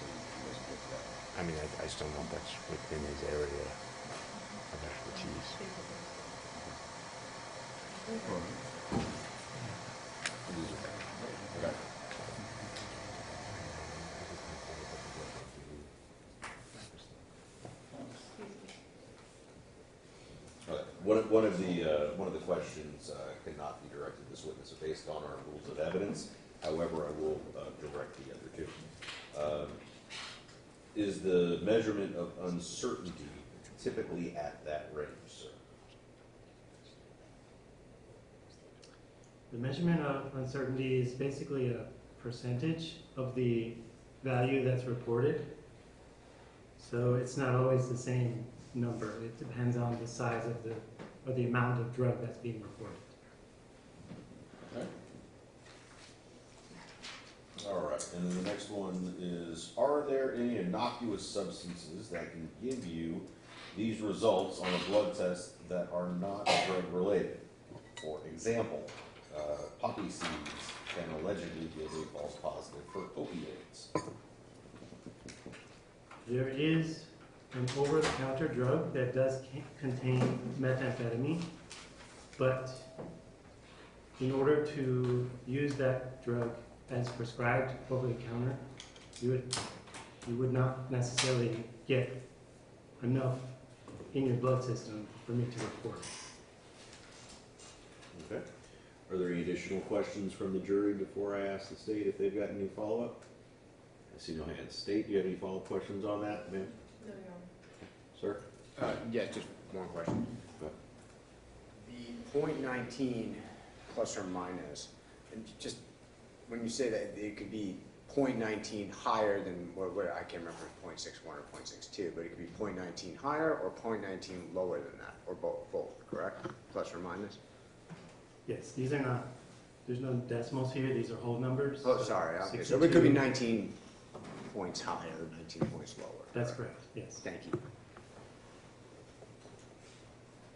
S1: So you guys can get to that.
S7: I mean, I just don't know if that's within his area of expertise.
S1: Okay. Okay. One of the questions cannot be directed to this witness based on our rules of evidence. However, I will direct the other two. Is the measurement of uncertainty typically at that range, sir?
S6: The measurement of uncertainty is basically a percentage of the value that's reported. So it's not always the same number. It depends on the size of or the amount of drug that's being reported.
S1: Okay. All right, and then the next one is, are there any innocuous substances that can give you these results on a blood test that are not drug-related? For example, poppy seeds can allegedly give a false positive for opioids.
S6: There is an over-the-counter drug that does contain methamphetamine, but in order to use that drug as prescribed over the counter, you would not necessarily get enough in your blood system for me to report.
S1: Okay. Are there any additional questions from the jury before I ask the state if they've got any follow-up? I see no hands. State, do you have any follow-up questions on that, ma'am?
S5: No, Your Honor.
S1: Sir?
S2: Yeah, just one question.
S1: Go
S2: The .19 plus or minus, and just when you say that it could be .19 higher than what I can't remember if it's .61 or .62, but it could be .19 higher or .19 lower than that, or both, correct? Plus or minus?
S6: Yes, these are not, there's no decimals here, these are whole numbers.
S2: Oh, sorry, okay, so
S6: 62.
S2: it could be 19 points higher, 19 points lower.
S6: That's correct, yes.
S2: Thank you.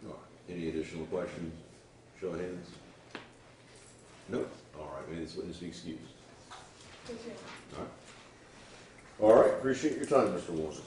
S1: All right. Any additional questions? Show of hands. Nope. All right, may this witness be excused.
S5: Yes, Your Honor.
S1: All right. All right, appreciate your time, Mr. Warren.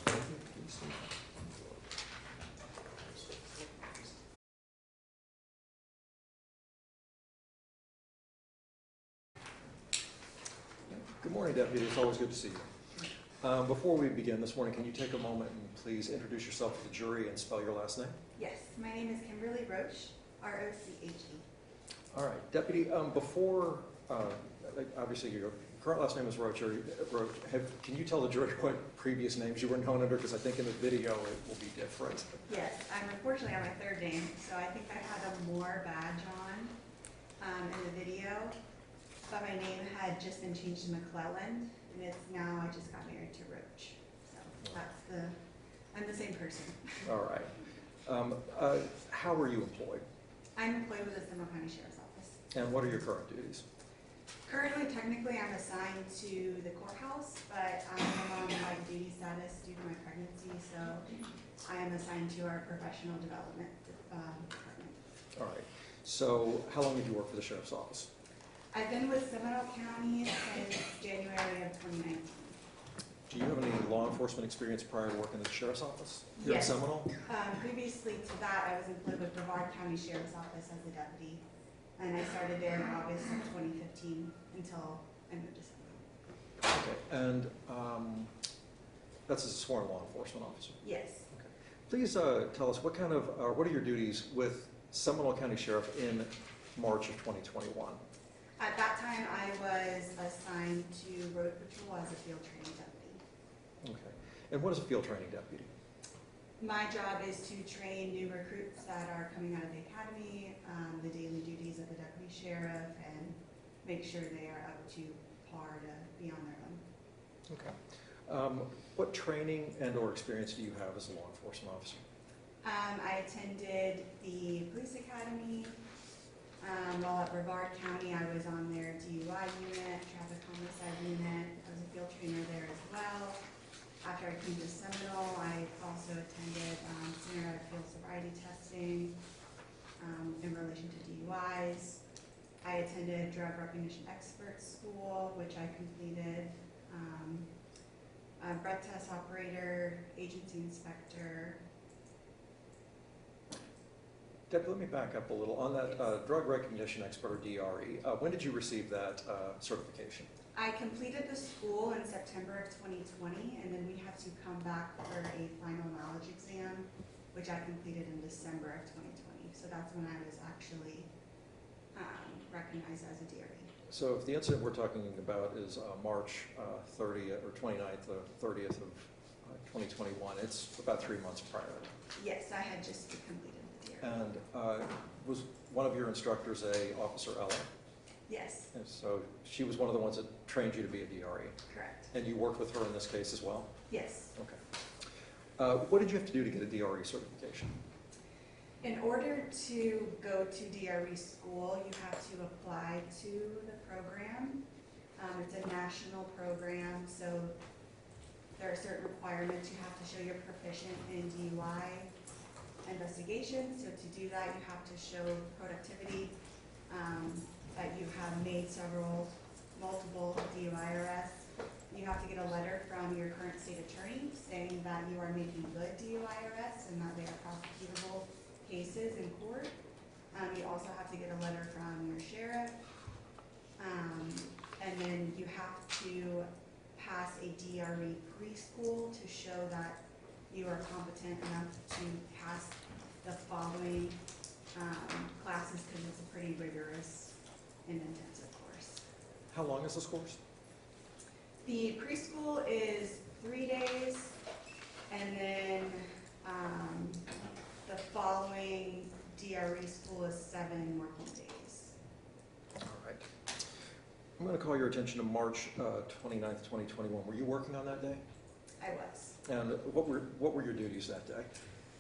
S9: morning, Deputy. It's always good to see you. Before we begin this morning, can you take a moment and please introduce yourself to the jury and spell your last name?
S10: Yes, my name is Kimberly Roche, R-O-C-H-E.
S9: All right, Deputy, obviously your current last name is Roche. Can you tell the jury what previous names you were known under? Because I think in the video it will be different.
S10: Yes, I'm unfortunately on my third name, so I think I had a Moore badge on in the video, but my name had just been changed to McClelland, and it's now I just got married to Roche. So I'm the same person.
S9: All right. How are you employed?
S10: I'm employed with the Seminole County Sheriff's Office.
S9: And what are your current duties?
S10: Currently, technically, I'm assigned to the courthouse, but I'm on light duty status due to my pregnancy, so I am assigned to our professional development department.
S9: All right. So how long have you worked for the Sheriff's Office?
S10: I've been with Seminole County since January of 2019.
S9: Do you have any law enforcement experience prior to working at the Sheriff's Office here
S10: Yes.
S9: in Seminole?
S10: Previously to that, I was employed with Brevard County Sheriff's Office as a deputy, and I started there in August of 2015 until I moved to Seminole.
S9: Okay. And that's as a sworn law enforcement officer.
S10: Yes.
S9: Please tell us what are your duties with Seminole County Sheriff in March of 2021?
S10: At that time, I was assigned to road patrol as a field training deputy.
S9: Okay. And what is a field training deputy?
S10: My job is to train new recruits that are coming out of the academy, the daily duties of the deputy sheriff, and make sure they are up to par to be on their own.
S9: Okay. What training and or experience do you have as a law enforcement officer?
S10: I attended the police academy. While at Brevard County, I was on their DUI unit, traffic homicide unit. I was a field trainer there as well. After I came to Seminole, I also attended Center of Field Sobriety Testing in relation to DUIs. I attended Drug Recognition Expert School, which I completed. Breath test operator, agency inspector.
S9: Deb, let me back up a little. On that drug recognition expert, or DRE, when did you receive that certification?
S10: I completed the school in September of 2020, and then we had to come back for a final knowledge exam, which I completed in December of 2020. So that's when I was actually recognized as a DRE.
S9: So if the incident we're talking about is March 30th or 29th or 30th of 2021, it's about 3 months prior.
S10: Yes, I had just completed the DRE.
S9: And was one of your instructors Officer Ella?
S10: Yes,
S9: And so she was one of the ones that trained you to be a DRE.
S10: correct.
S9: And you worked with her in this case as well?
S10: Yes.
S9: Okay. What did you have to do to get a DRE certification?
S10: In order to go to DRE school, you have to apply to the program. It's a national program, so there are certain requirements. You have to show you're proficient in DUI investigations. So to do that, you have to show productivity, that you have made multiple DUI arrests. You have to get a letter from your current state attorney saying that you are making good DUI arrests and that they are prosecutable cases in court. You also have to get a letter from your sheriff. And then you have to pass a DRE preschool to show that you are competent enough to pass the following classes, because it's a pretty rigorous and intensive course.
S9: How long is this course?
S10: The preschool is 3 days, and then the following DRE school is 7 working days.
S9: All right. I'm going to call your attention to March 29th, 2021. Were you working on that day?
S10: I was.
S9: And what were your duties that day?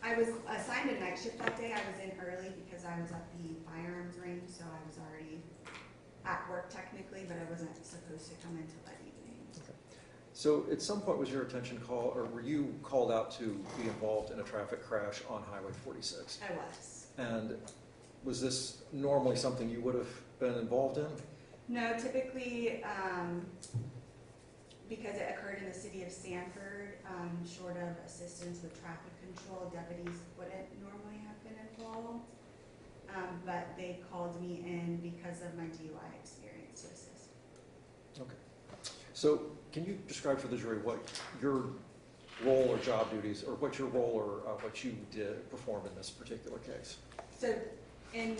S10: I was assigned a night shift that day. I was in early because I was at the firearms range, so I was already at work technically, but I wasn't supposed to come until that evening.
S9: Okay. So at some point was your attention called, or were you called out to be involved in a traffic crash on Highway 46?
S10: I was.
S9: And was this normally something you would have been involved in?
S10: No, typically, because it occurred in the city of Sanford, short of assistance with traffic control, deputies wouldn't normally have been involved. But they called me in because of my DUI experience to assist.
S9: Okay. So can you describe for the jury what your role or job duties, or what your role or what you did perform in this particular case?
S10: So in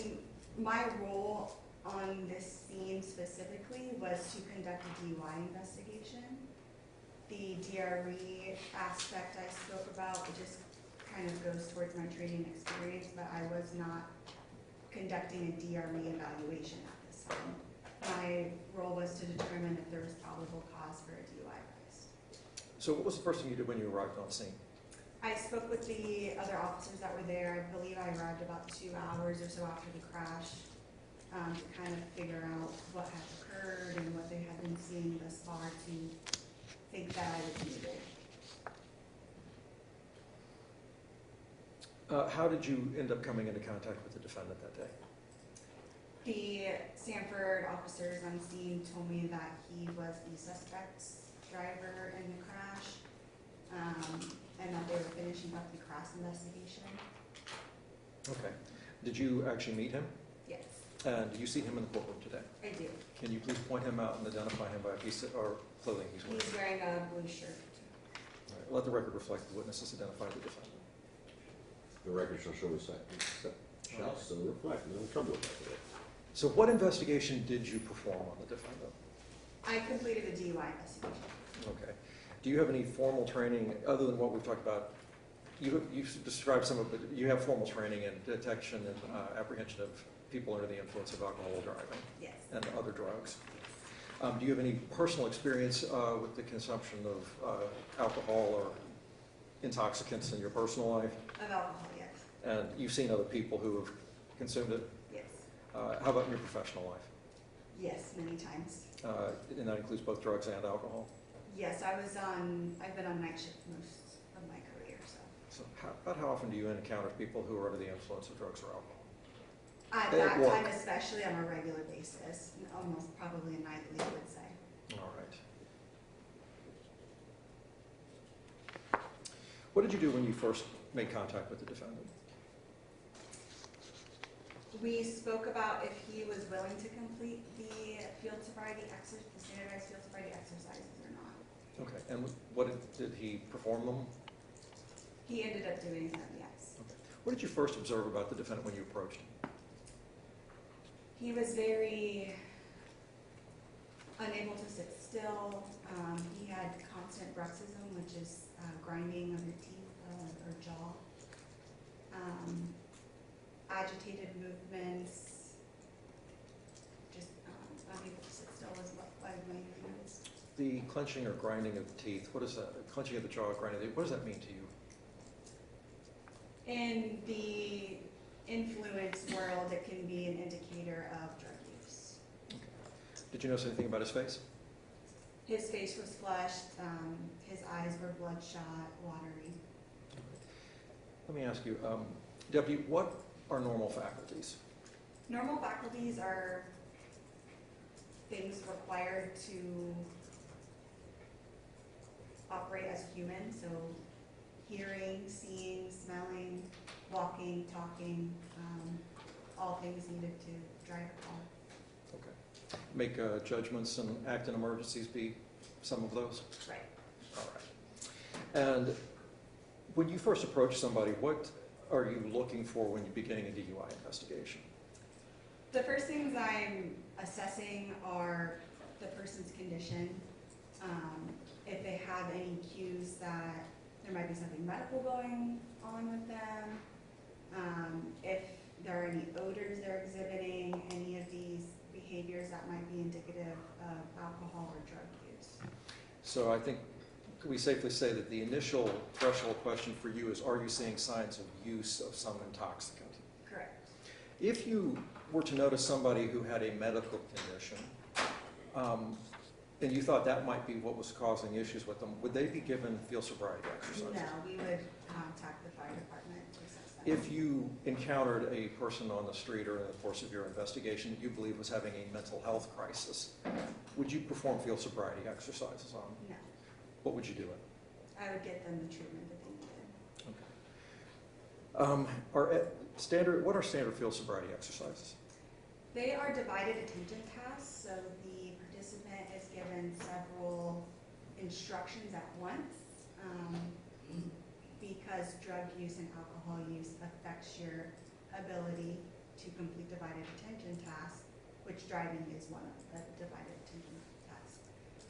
S10: my role on this scene specifically was to conduct a DUI investigation. The DRE aspect I spoke about just kind of goes towards my training experience, but I was not conducting a DRE evaluation at this time. My role was to determine if there was probable cause for a DUI arrest.
S9: So what was the first thing you did when you arrived on scene?
S10: I spoke with the other officers that were there. I believe I arrived about 2 hours or so after the crash to kind of figure out what had occurred and what they had been seeing thus far to think that I was needed.
S9: How did you end up coming into contact with the defendant that day?
S10: The Sanford officers on scene told me that he was the suspect's driver in the crash, and that they were finishing up the cross investigation.
S9: Okay. Did you actually meet him?
S10: Yes,
S9: And do you see him in the courtroom today?
S10: I do.
S9: Can you please point him out and identify him by a piece of or clothing he's wearing?
S10: He's wearing a blue shirt.
S9: All right. Let the record reflect the witnesses identify the defendant.
S1: The record shall show shall so reflect. No trouble with that today.
S9: So what investigation did you perform on the defendant?
S10: I completed a DUI investigation.
S9: Okay. Do you have any formal training, other than what we've talked about? You've described some of it. You have formal training in detection and apprehension of people under the influence of alcohol driving
S10: Yes.
S9: and other drugs. Do you have any personal experience with the consumption of alcohol or intoxicants in your personal life?
S10: Of alcohol, yes.
S9: And you've seen other people who have consumed it?
S10: Yes.
S9: How about in your professional life?
S10: Yes, many times.
S9: And that includes both drugs and alcohol?
S10: Yes, I've been on night shift most of my career, so.
S9: So about how often do you encounter people who are under the influence of drugs or alcohol?
S10: At that time especially on a regular basis, almost probably a nightly, I would say.
S9: All right. What did you do when you first made contact with the defendant?
S10: We spoke about if he was willing to complete the standardized field sobriety exercises or not.
S9: Okay, and did he perform them?
S10: He ended up doing them, yes.
S9: Okay. What did you first observe about the defendant when you approached him?
S10: He was very unable to sit still. He had constant bruxism, which is grinding of your teeth or jaw. Agitated movements, just unable to sit still was what I mainly noticed.
S9: The clenching or grinding of the teeth, what is that? Clenching of the jaw, grinding of the, what does that mean to you?
S10: In the influence world, it can be an indicator of drug use.
S9: Okay. Did you notice anything about his face?
S10: His face was flushed, his eyes were bloodshot, watery.
S9: Let me ask you, Deputy, what are normal faculties?
S10: Normal faculties are things required to operate as human, so hearing, seeing, smelling, walking, talking, all things needed to drive a car.
S9: Okay. Make judgments and act in emergencies be some of those?
S10: Right.
S9: All right. And when you first approach somebody, what are you looking for when you're beginning a DUI investigation?
S10: The first things I'm assessing are the person's condition, if they have any cues that there might be something medical going on with them, if there are any odors they're exhibiting, any of these behaviors that might be indicative of alcohol or drug use.
S9: So I think, can we safely say that the initial threshold question for you is, are you seeing signs of use of some intoxicant?
S10: Correct.
S9: If you were to notice somebody who had a medical condition, and you thought that might be what was causing issues with them, would they be given field sobriety exercises?
S10: No, we would contact the fire department to assess that.
S9: If you encountered a person on the street or in the course of your investigation that you believe was having a mental health crisis, would you perform field sobriety exercises on them?
S10: No,
S9: What would you do?
S10: I would get them the treatment that they needed.
S9: What are standard field sobriety exercises?
S10: They are divided attention tasks, so the participant is given given several instructions at once, because drug use and alcohol use affects your ability to complete divided attention tasks, which driving is one of the divided attention tasks.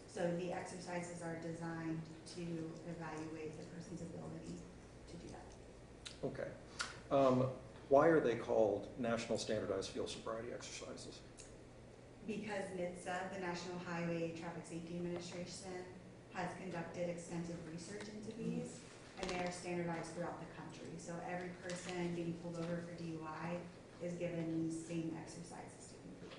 S10: So the exercises are designed to evaluate the person's ability to do that.
S9: Okay. Why are they called National Standardized Field Sobriety Exercises?
S10: Because NHTSA, the National Highway Traffic Safety Administration, has conducted extensive research into these, and they are standardized throughout the country. So every person being pulled over for DUI is given these same exercises to complete.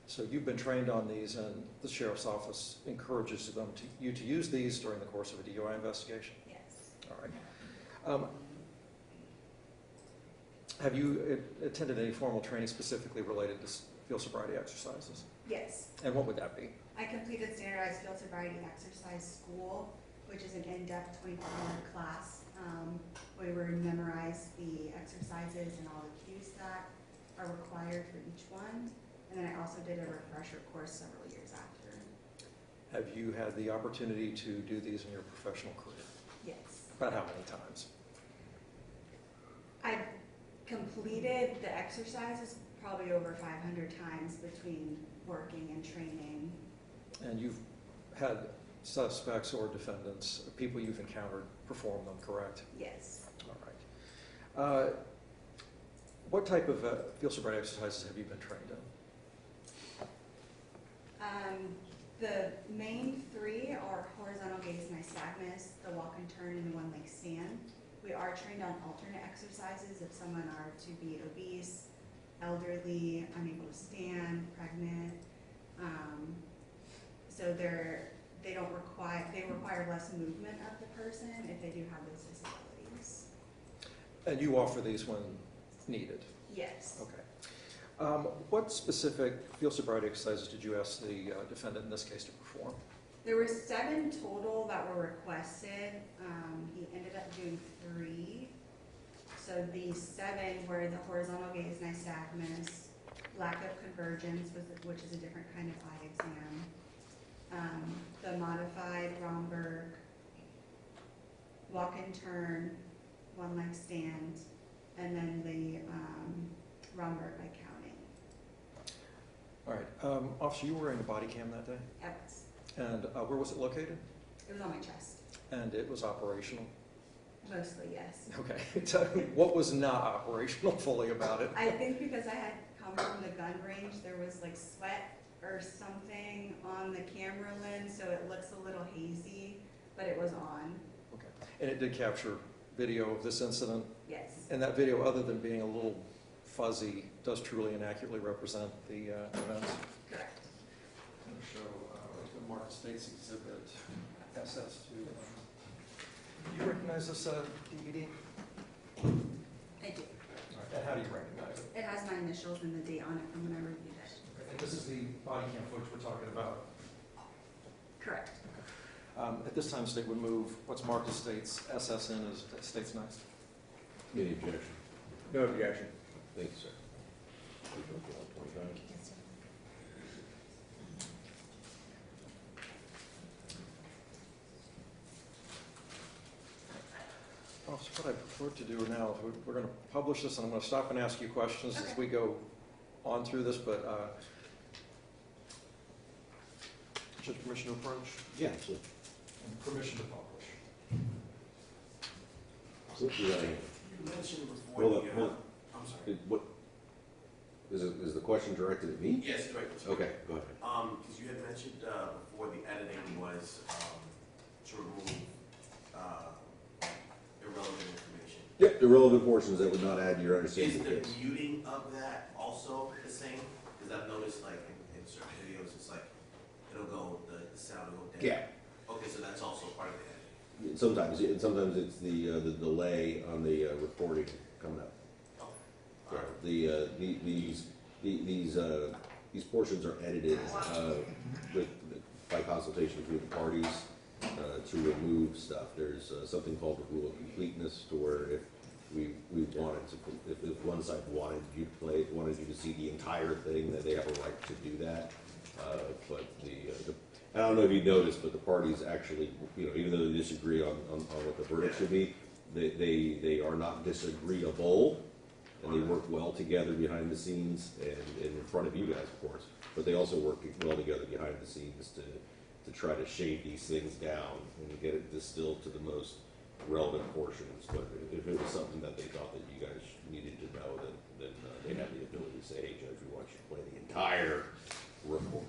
S10: So
S9: you've been trained on these, and the Sheriff's Office encourages you to use these during the course of a DUI investigation?
S10: Yes.
S9: All right. Have you attended any formal training specifically related to field sobriety exercises?
S10: Yes.
S9: And what would that be?
S10: I completed standardized field sobriety exercise school, which is an in-depth 24-hour class where we memorize the exercises and all the cues that are required for each one. And then I also did a refresher course several years after.
S9: Have you had the opportunity to do these in your professional career?
S10: Yes.
S9: About how many times?
S10: I've completed the exercises probably over 500 times between working and training.
S9: And you've had suspects or defendants, people you've encountered, perform them, correct?
S10: Yes.
S9: All right. What type of field sobriety exercises have you been trained in?
S10: The main three are horizontal gaze nystagmus, the walk and turn, and the one leg stand. We are trained on alternate exercises if someone are to be obese, elderly, unable to stand, pregnant. So they require less movement of the person if they do have those disabilities.
S9: And you offer these when needed?
S10: Yes.
S9: Okay. What specific field sobriety exercises did you ask the defendant in this case to perform?
S10: There were 7 total that were requested. He ended up doing 3. So the 7 were the horizontal gaze nystagmus, lack of convergence, which is a different kind of eye exam, the modified Romberg, walk and turn, one leg stand, and then the Romberg by counting.
S9: All right. Officer, you were wearing a body cam that day?
S10: I was.
S9: And where was it located?
S10: It was on my chest.
S9: And it was operational?
S10: Mostly, yes.
S9: Okay. So what was not operational fully about it?
S10: I think because I had come from the gun range, there was like sweat or something on the camera lens, so it looks a little hazy, but it was on.
S9: Okay. And it did capture video of this incident?
S10: Yes.
S9: And that video, other than being a little fuzzy, does truly and accurately represent the events?
S10: Correct.
S9: I'm going to show the Market States Exhibit SS2. Do you recognize this DVD?
S10: I do.
S9: All right. And how do you recognize it?
S10: It has my initials and the date on it from when I reviewed it.
S9: Okay. And this is the body cam footage we're talking about.
S10: Correct.
S9: At this time, state would move what's marked as states SSN as states next.
S1: Any objection?
S2: No objection.
S1: Thank you, sir. 25.
S9: So what I prefer to do now is we're going to publish this, and I'm going to stop and ask you questions as we go on through this, but just permission to approach?
S1: Yeah, absolutely.
S9: And permission to publish.
S1: Yeah.
S8: You mentioned before
S1: Hold
S8: the,
S1: on, hold on.
S8: I'm sorry.
S1: What, is the question directed at me?
S8: Yes, directly.
S1: Okay, go ahead.
S8: Because you had mentioned before the editing was to remove irrelevant information.
S1: Yep, irrelevant portions that would not add to your
S8: Is
S1: understanding of the
S8: the
S1: case.
S8: muting of that also the same? Because I've noticed like in certain videos, it's like, it'll go, the sound will go down.
S1: Yeah.
S8: Okay, so that's also part of the editing.
S1: Sometimes it's the delay on the recording coming up.
S8: Okay.
S1: These portions are edited by consultation between the parties to remove stuff. There's something called the rule of completeness, to where if we wanted to, if one side wanted you to see the entire thing, that they have a right to do that. But I don't know if you noticed, but the parties actually, even though they disagree on what the verdict should be, they are not disagreeable, and they work well together behind the scenes and in front of you guys, of course. But they also work well together behind the scenes to try to shave these things down and get it distilled to the most relevant portions. But if it was something that they thought that you guys needed to know, then they have the ability to say, hey, Judge, we want you to play the entire report.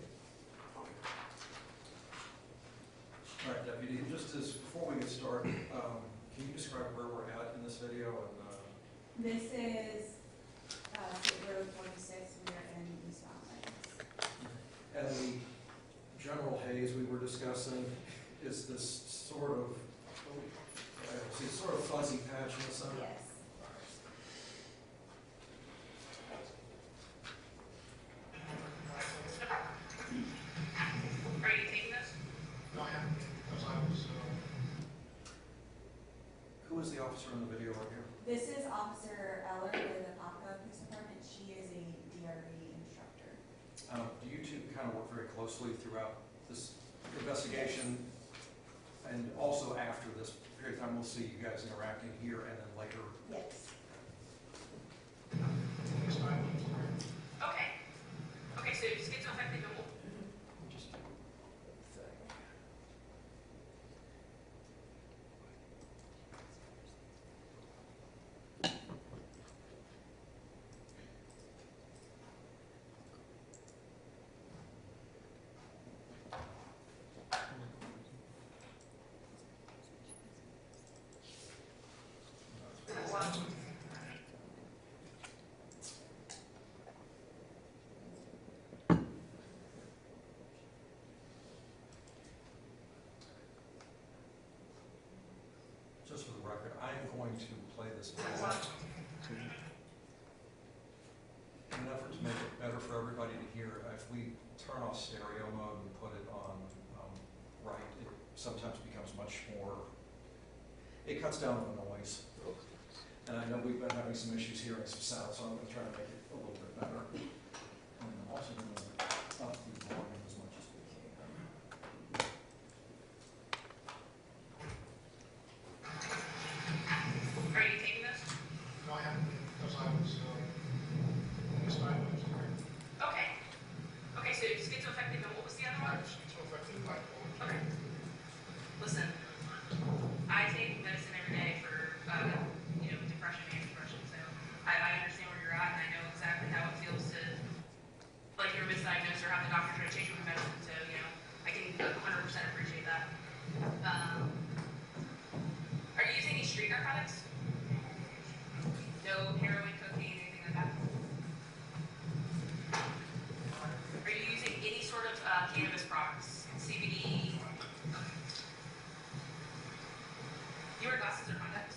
S9: All right, Deputy, before we get started, can you describe where we're at in this video? And
S10: This is State Road 46, we are in East Mountains.
S9: and the general haze we were discussing is this sort of, fuzzy patch in the center?
S10: Yes.
S11: Are you taking this?
S12: No, I haven't, because I was,
S9: Who is the officer in the video right here?
S10: This is Officer Eller with the Papa Police Department. She is a DRE instructor.
S9: Do you two kind of work very closely throughout this investigation? And also after this period of time, we'll see you guys interacting here and then later.
S10: Yes.
S12: it's fine.
S11: Okay. Okay, so schizoaffective and what?
S9: Just Just for the record, I am going to play this back in an effort to make it better for everybody to hear. If we turn off stereo mode and put it on right, it sometimes becomes much more, it cuts down on the noise. And I know we've been having some issues hearing some sound, so I'm going to try to make it a little bit better. And I'm also going to up the volume as much as we can.
S11: Are you taking this?
S12: No, I haven't, because I was, it's fine.
S11: Okay. Okay, so schizoaffective and what was the other
S12: I
S11: one?
S12: was affected by bipolar.
S11: Okay. Listen, I take medicine every day for, depression and depression, so I understand where you're at, and I know exactly how it feels to, like, you're misdiagnosed or have the doctor try to change your medicine, so, I can 100% appreciate that. Are you using any street narcotics? No heroin, cocaine, anything like that? Are you using any sort of cannabis products? CBD? You wear glasses or contacts?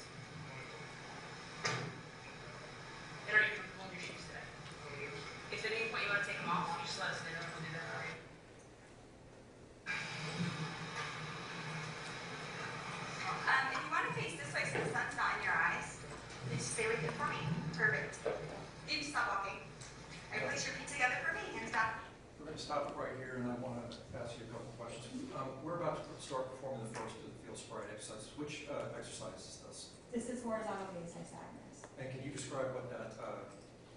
S11: And are you comfortable in your shoes today? If at any point you want to take them off, you just let us know and we'll do that, all right?
S10: If you want to face this way so the sun's not in your eyes, then just stay with it for me. Perfect. You can stop walking. All right, place your feet together for me. Hands down.
S9: We're going to stop it right here, and I want to ask you a couple of questions. We're about to start performing the first of the field sobriety exercises. Which exercise is this?
S10: This is horizontal gaze nystagmus.
S9: And can you describe what that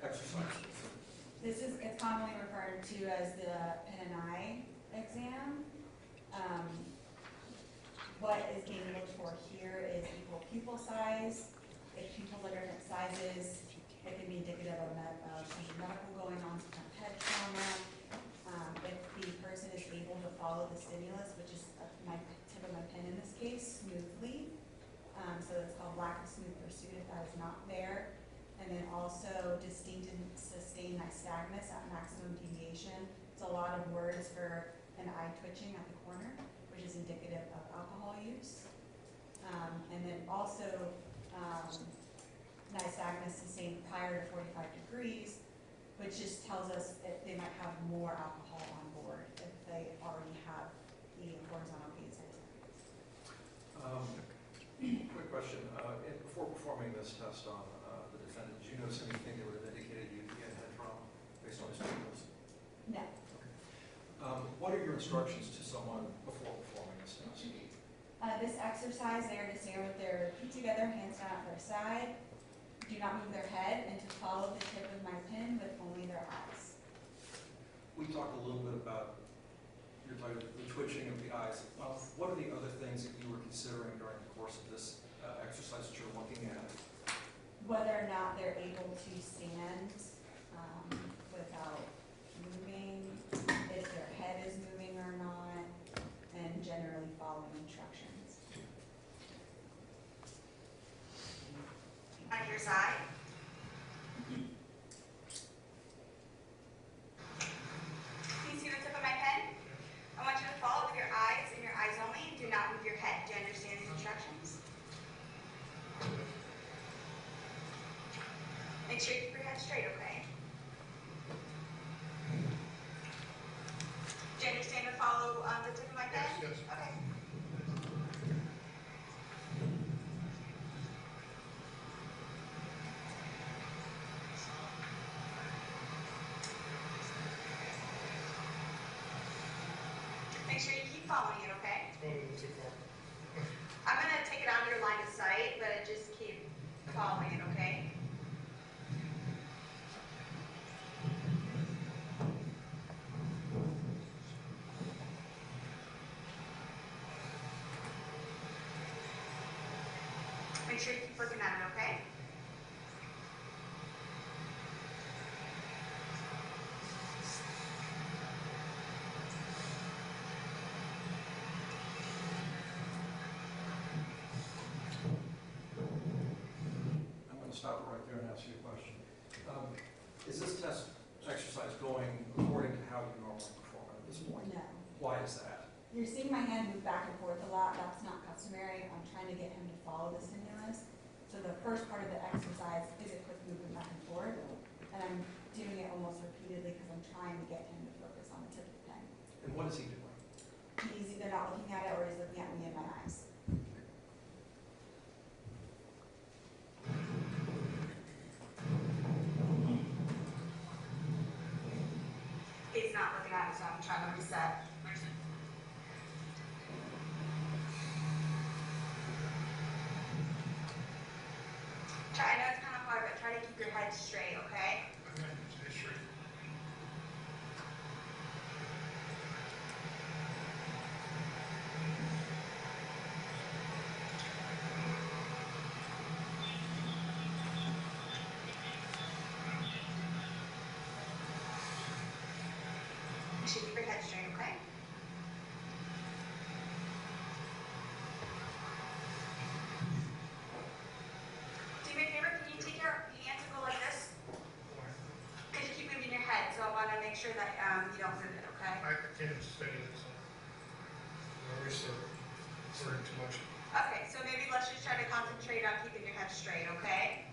S9: exercise is?
S10: It's commonly referred to as the pen and eye exam. What is being looked for here is equal pupil size. If pupils are different sizes, it can be indicative of something medical going on, some kind of head trauma. If the person is able to follow the stimulus, which is my tip of my pen in this case, smoothly. So it's called lack of smooth pursuit if that is not there. And then also distinct and sustained nystagmus at maximum deviation. It's a lot of words for an eye twitching at the corner, which is indicative of alcohol use. And then also nystagmus sustained prior to 45 degrees, which just tells us that they might have more alcohol on board if they already have the horizontal gaze nystagmus.
S9: Quick question. Before performing this test on the defendant, did you notice anything that would have indicated he had head trauma based on his statements?
S10: No.
S9: What are your instructions to someone before performing this task?
S10: This exercise, they are to stand with their feet together, hands down at their side. Do not move their head, and to follow the tip of my pin with only their eyes.
S9: We talked a little bit about the twitching of the eyes. What are the other things that you were considering during the course of this exercise that you're looking at?
S10: Whether or not they're able to stand without moving, if their head is moving or not, and generally following instructions.
S11: On your side. Can you see the tip of my pen? I want you to follow with your eyes and your eyes only. Do not move your head. Do you understand these instructions? Make sure you keep your head straight, okay? Do you understand to follow the tip of my pen?
S12: Yes, yes.
S11: Okay. Make sure you keep following it, okay?
S12: Don't move too far.
S11: I'm going to take it out of your line of sight, but just keep following it, okay? Make sure you keep looking at it, okay?
S9: I'm going to stop it right there and ask you a question. Is this test exercise going according to how you normally perform it at this point?
S10: No.
S9: Why is that?
S10: You're seeing my hand move back and forth a lot. That's not customary. I'm trying to get him to follow the stimulus. So the first part of the exercise is a quick movement back and forth. And I'm doing it almost repeatedly because I'm trying to get him to focus on the tip of the pen.
S9: And what is he doing?
S10: He's either not looking at it or he's looking at me in my eyes.
S11: He's not looking at it, so I'm trying to reset. I know it's kind of hard, but try to keep your head straight, okay?
S12: Okay, stay straight.
S11: You should keep your head straight, okay? Do me a favor, can you take your hands and go like this? Because you keep moving your head, so I want to make sure that you don't move it, okay?
S12: I can't steady this. I'm always sort too much.
S11: Okay, so maybe let's just try to concentrate on keeping your head straight, okay?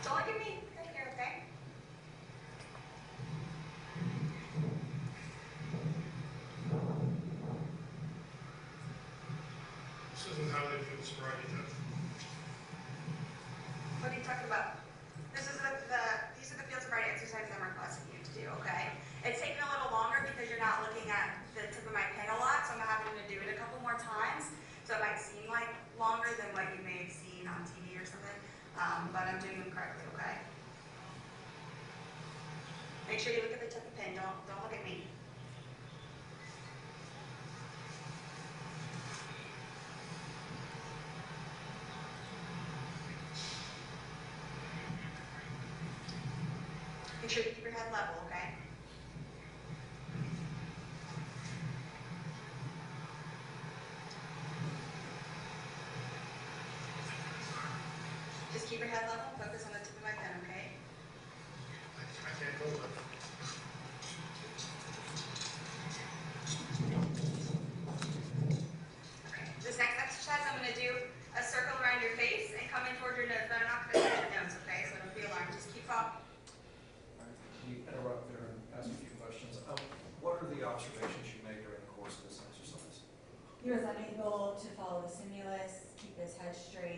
S11: Don't look at me. Right here, okay?
S12: This isn't how they do the sobriety test.
S11: What are you talking about? This is these are the field sobriety exercises I'm requesting you to do, okay? It's taking a little longer because you're not looking at the tip of my pen a lot, so I'm having to do it a couple more times. So it might seem like longer than what you may have seen on TV or something, but I'm doing them correctly, okay? Make sure you look at the tip of the pen. Don't look at me. Make sure you keep your head level, okay? Just keep your head level and focus on the tip of my pen, okay?
S12: I can't hold it.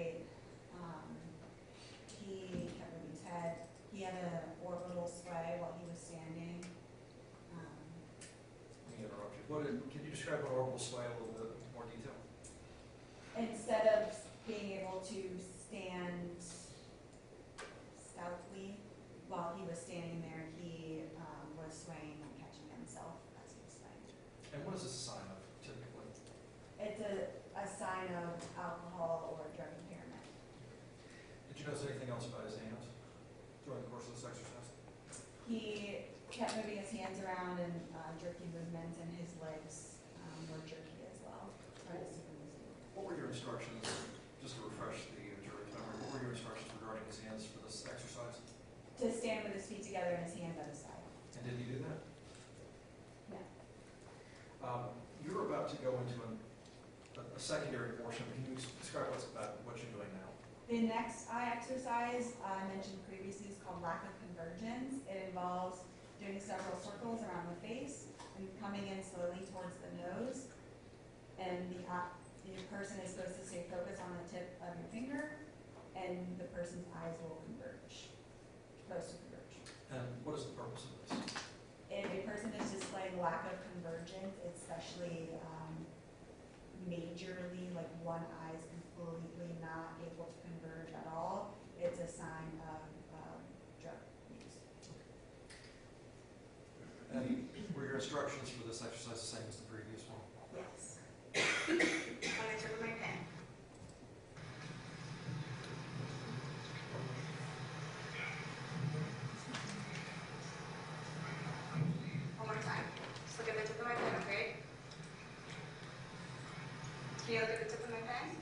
S10: weight. He kept moving his head. He had an orbital sway while he was standing.
S9: Let me interrupt you. Can you describe what orbital sway in a little bit more detail?
S10: Instead of being able to stand stoutly while he was standing there, he was swaying and catching himself as he was swaying.
S9: And what is this a sign of typically?
S10: It's a sign of alcohol or drug impairment.
S9: Did you notice anything else about his hands during the course of this exercise?
S10: He kept moving his hands around in jerky movements, and his legs were jerky as well.
S9: What were your instructions, just to refresh the jury's memory, what were your instructions regarding his hands for this exercise?
S10: To stand with his feet together and his hands at his side.
S9: And did he do that?
S10: No.
S9: You're about to go into a secondary portion. Can you describe what you're doing now?
S10: The next eye exercise I mentioned previously is called lack of convergence. It involves doing several circles around the face and coming in slowly towards the nose. And the person is supposed to stay focused on the tip of your finger, and the person's eyes will converge, supposed to converge.
S9: And what is the purpose of this?
S10: If a person is displaying lack of convergence, especially majorly, like one eye is completely not able to converge at all, it's a sign of drug use.
S9: And were your instructions for this exercise the same as the previous one?
S10: Yes. I'm going to turn my pen. One more time. Just look at the tip of my pen, okay? Can you look at the tip of my pen?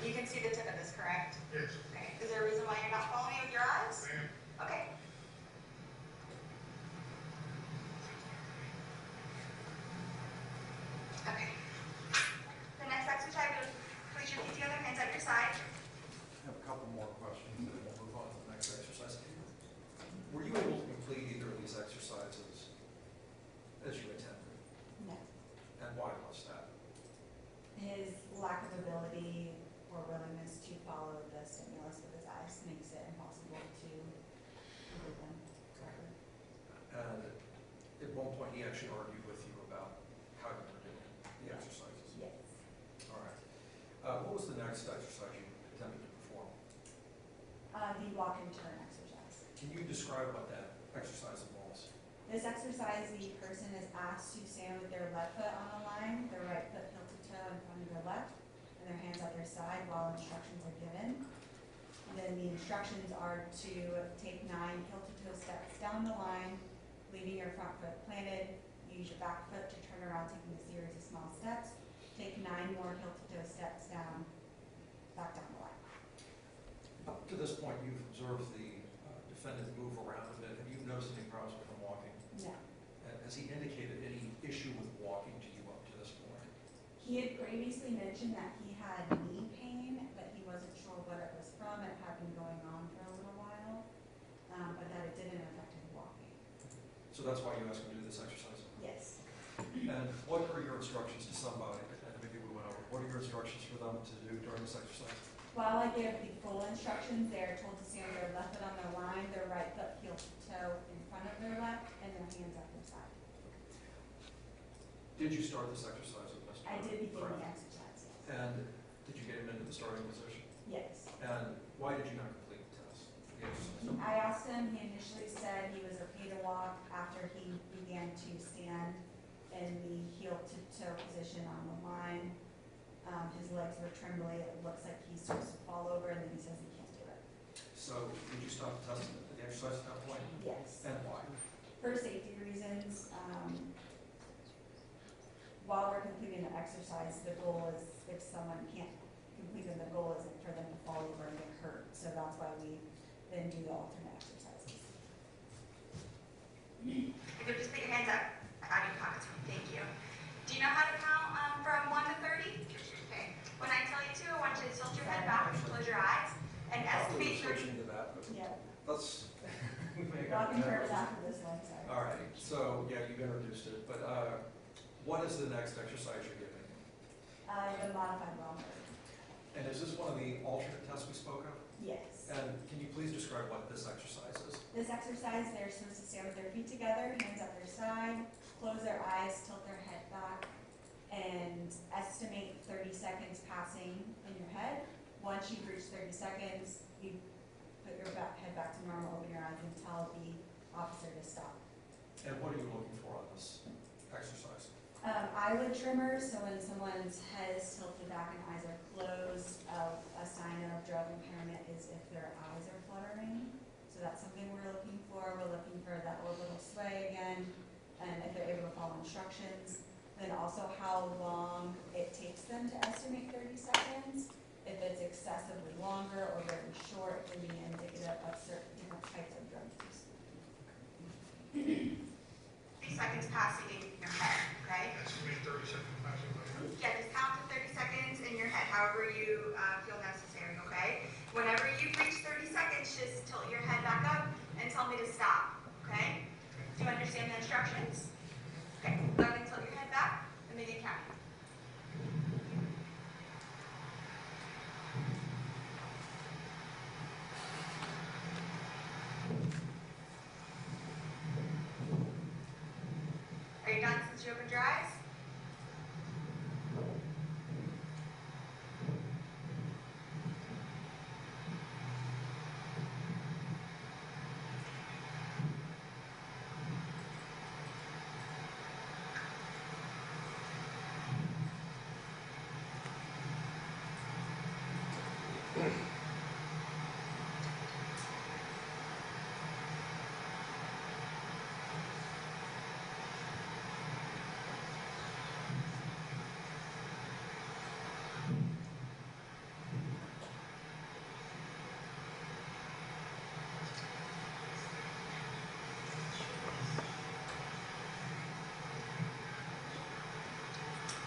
S10: You can see the tip of this, correct?
S12: Yes.
S10: Okay. Is there a reason why you're not following me with your eyes?
S12: Ma'am.
S10: Okay. Okay. The next exercise is place your feet together, hands at your side.
S9: I have a couple more questions, and then we'll move on to the next exercise. Were you able to complete either of these exercises as you intended?
S10: No.
S9: And why was that?
S10: His lack of ability or willingness to follow the stimulus with his eyes makes it impossible to complete them correctly.
S9: And at one point, he actually argued with you about how you were doing the exercises.
S10: Yes.
S9: All right. What was the next exercise you attempted to perform?
S10: The walk and turn exercise.
S9: Can you describe what that exercise involves?
S10: This exercise, the person is asked to stand with their left foot on the line, their right foot heel to toe in front of their left, and their hands at their side while instructions are given. And then the instructions are to take 9 heel to toe steps down the line, leaving your front foot planted. Use your back foot to turn around, taking a series of small steps. Take 9 more heel to toe steps down, back down the line.
S9: Up to this point, you've observed the defendant move around a bit. Have you noticed any problems with him walking?
S10: No.
S9: Has he indicated any issue with walking to you up to this point?
S10: He had previously mentioned that he had knee pain, but he wasn't sure what it was from. It had been going on for a little while, but that it didn't affect his walking.
S9: So that's why you asked him to do this exercise?
S10: Yes.
S9: And what are your instructions to somebody, and maybe we went over, what are your instructions for them to do during this exercise?
S10: While I give the full instructions, they're told to stand with their left foot on their line, their right foot heel to toe in front of their left, and their hands at their side.
S9: Did you start this exercise with Mr.
S10: I did begin the
S9: Kraft?
S10: exercise, yes.
S9: And did you get him into the starting position?
S10: Yes.
S9: And why did you not complete the test, the exercise?
S10: I asked him, he initially said he was okay to walk after he began to stand in the heel to toe position on the line. His legs were trembling, it looks like he starts to fall over, and then he says he can't do it.
S9: So did you stop the test, the exercise at that point?
S10: Yes.
S9: And why?
S10: For safety reasons, while we're completing the exercise, the goal is, if someone can't complete it, the goal isn't for them to fall over and get hurt. So that's why we then do the alternate exercises.
S13: You could just put your hands up out of your pockets. Thank you. Do you know how to count from 1 to 30? Okay. When I tell you to, I want you to tilt your head back, close your eyes, and estimate your...
S9: Switching to that, but
S10: Yeah.
S9: let's... we may
S10: Walking
S9: have
S10: terms after this one, sorry.
S9: All right, so yeah, you've introduced What is the next exercise you're giving?
S10: The modified romper.
S9: And is this one of the alternate tests we spoke of?
S10: Yes.
S9: And can you please describe what this exercise is?
S10: This exercise, they're supposed to stand with their feet together, hands at their side, close their eyes, tilt their head back, and estimate 30 seconds passing in your head. Once you've reached 30 seconds, you put your head back to normal, open your eyes, and tell the officer to stop.
S9: And what are you looking for on this exercise?
S10: Eyelid tremors, so when someone's head is tilted back and eyes are closed, a sign of drug impairment is if their eyes are fluttering. So that's something we're looking for. We're looking for that orbital sway again, and if they're able to follow instructions. Then also how long it takes them to estimate 30 seconds. If it's excessively longer or very short, it can be indicative of certain different types of drug use.
S13: 30 seconds passing in your head, okay?
S12: Estimate 30 seconds passing by hand.
S13: Yeah, just count to 30 seconds in your head, however you feel necessary, okay? Whenever you reach 30 seconds, just tilt your head back up and tell me to stop, okay? Do you understand the instructions? Okay, go ahead and tilt your head back and begin counting. Are you done since you opened your eyes?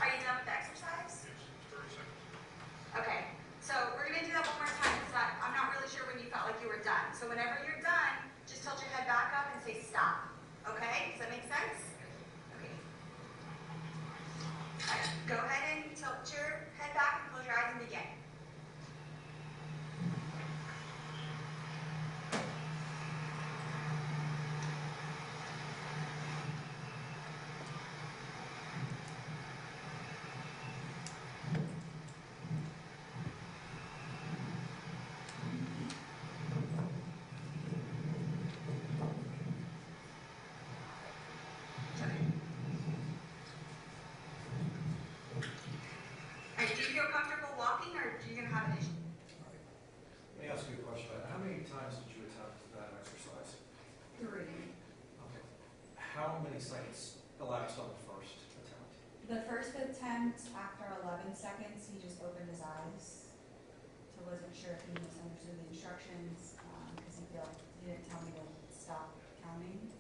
S13: Are you done with the exercise?
S12: Yes, 30 seconds.
S13: Okay, so we're gonna do that one more time because I'm not really sure when you felt like you were done. So whenever you're done, just tilt your head back up and say stop. Okay, does that make sense? Okay. All right, go ahead and tilt your head back and close your eyes and begin. All right, do you feel comfortable walking or are you gonna have an issue?
S9: Let me ask you a question. How many times did you attempt that exercise?
S10: 3.
S9: Okay. How many seconds elapsed on the first attempt?
S10: The first attempt, after 11 seconds, he just opened his eyes. So wasn't sure if he misunderstood the instructions, because he didn't tell me to stop counting.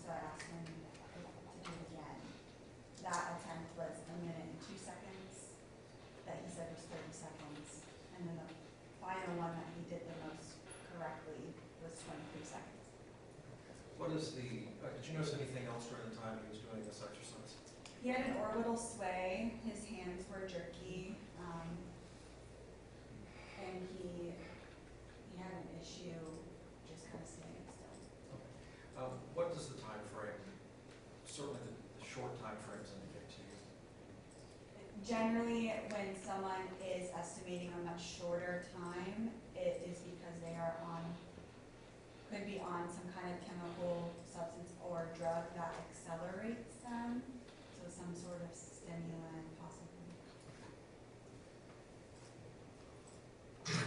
S10: So I asked him to do it again. That attempt was 1 minute and 2 seconds, that he said was 30 seconds. And then the final one that he did the most correctly was 23 seconds.
S9: What is the, did you notice anything else during the time he was doing this exercise?
S10: He had an orbital sway, his hands were jerky, and he had an issue just kind of standing still.
S9: What does the time frame, certainly the short time frames indicate to you?
S10: Generally, when someone is estimating a much shorter time, it is because they are could be on some kind of chemical substance or drug that accelerates them. So some sort of stimulant, possibly.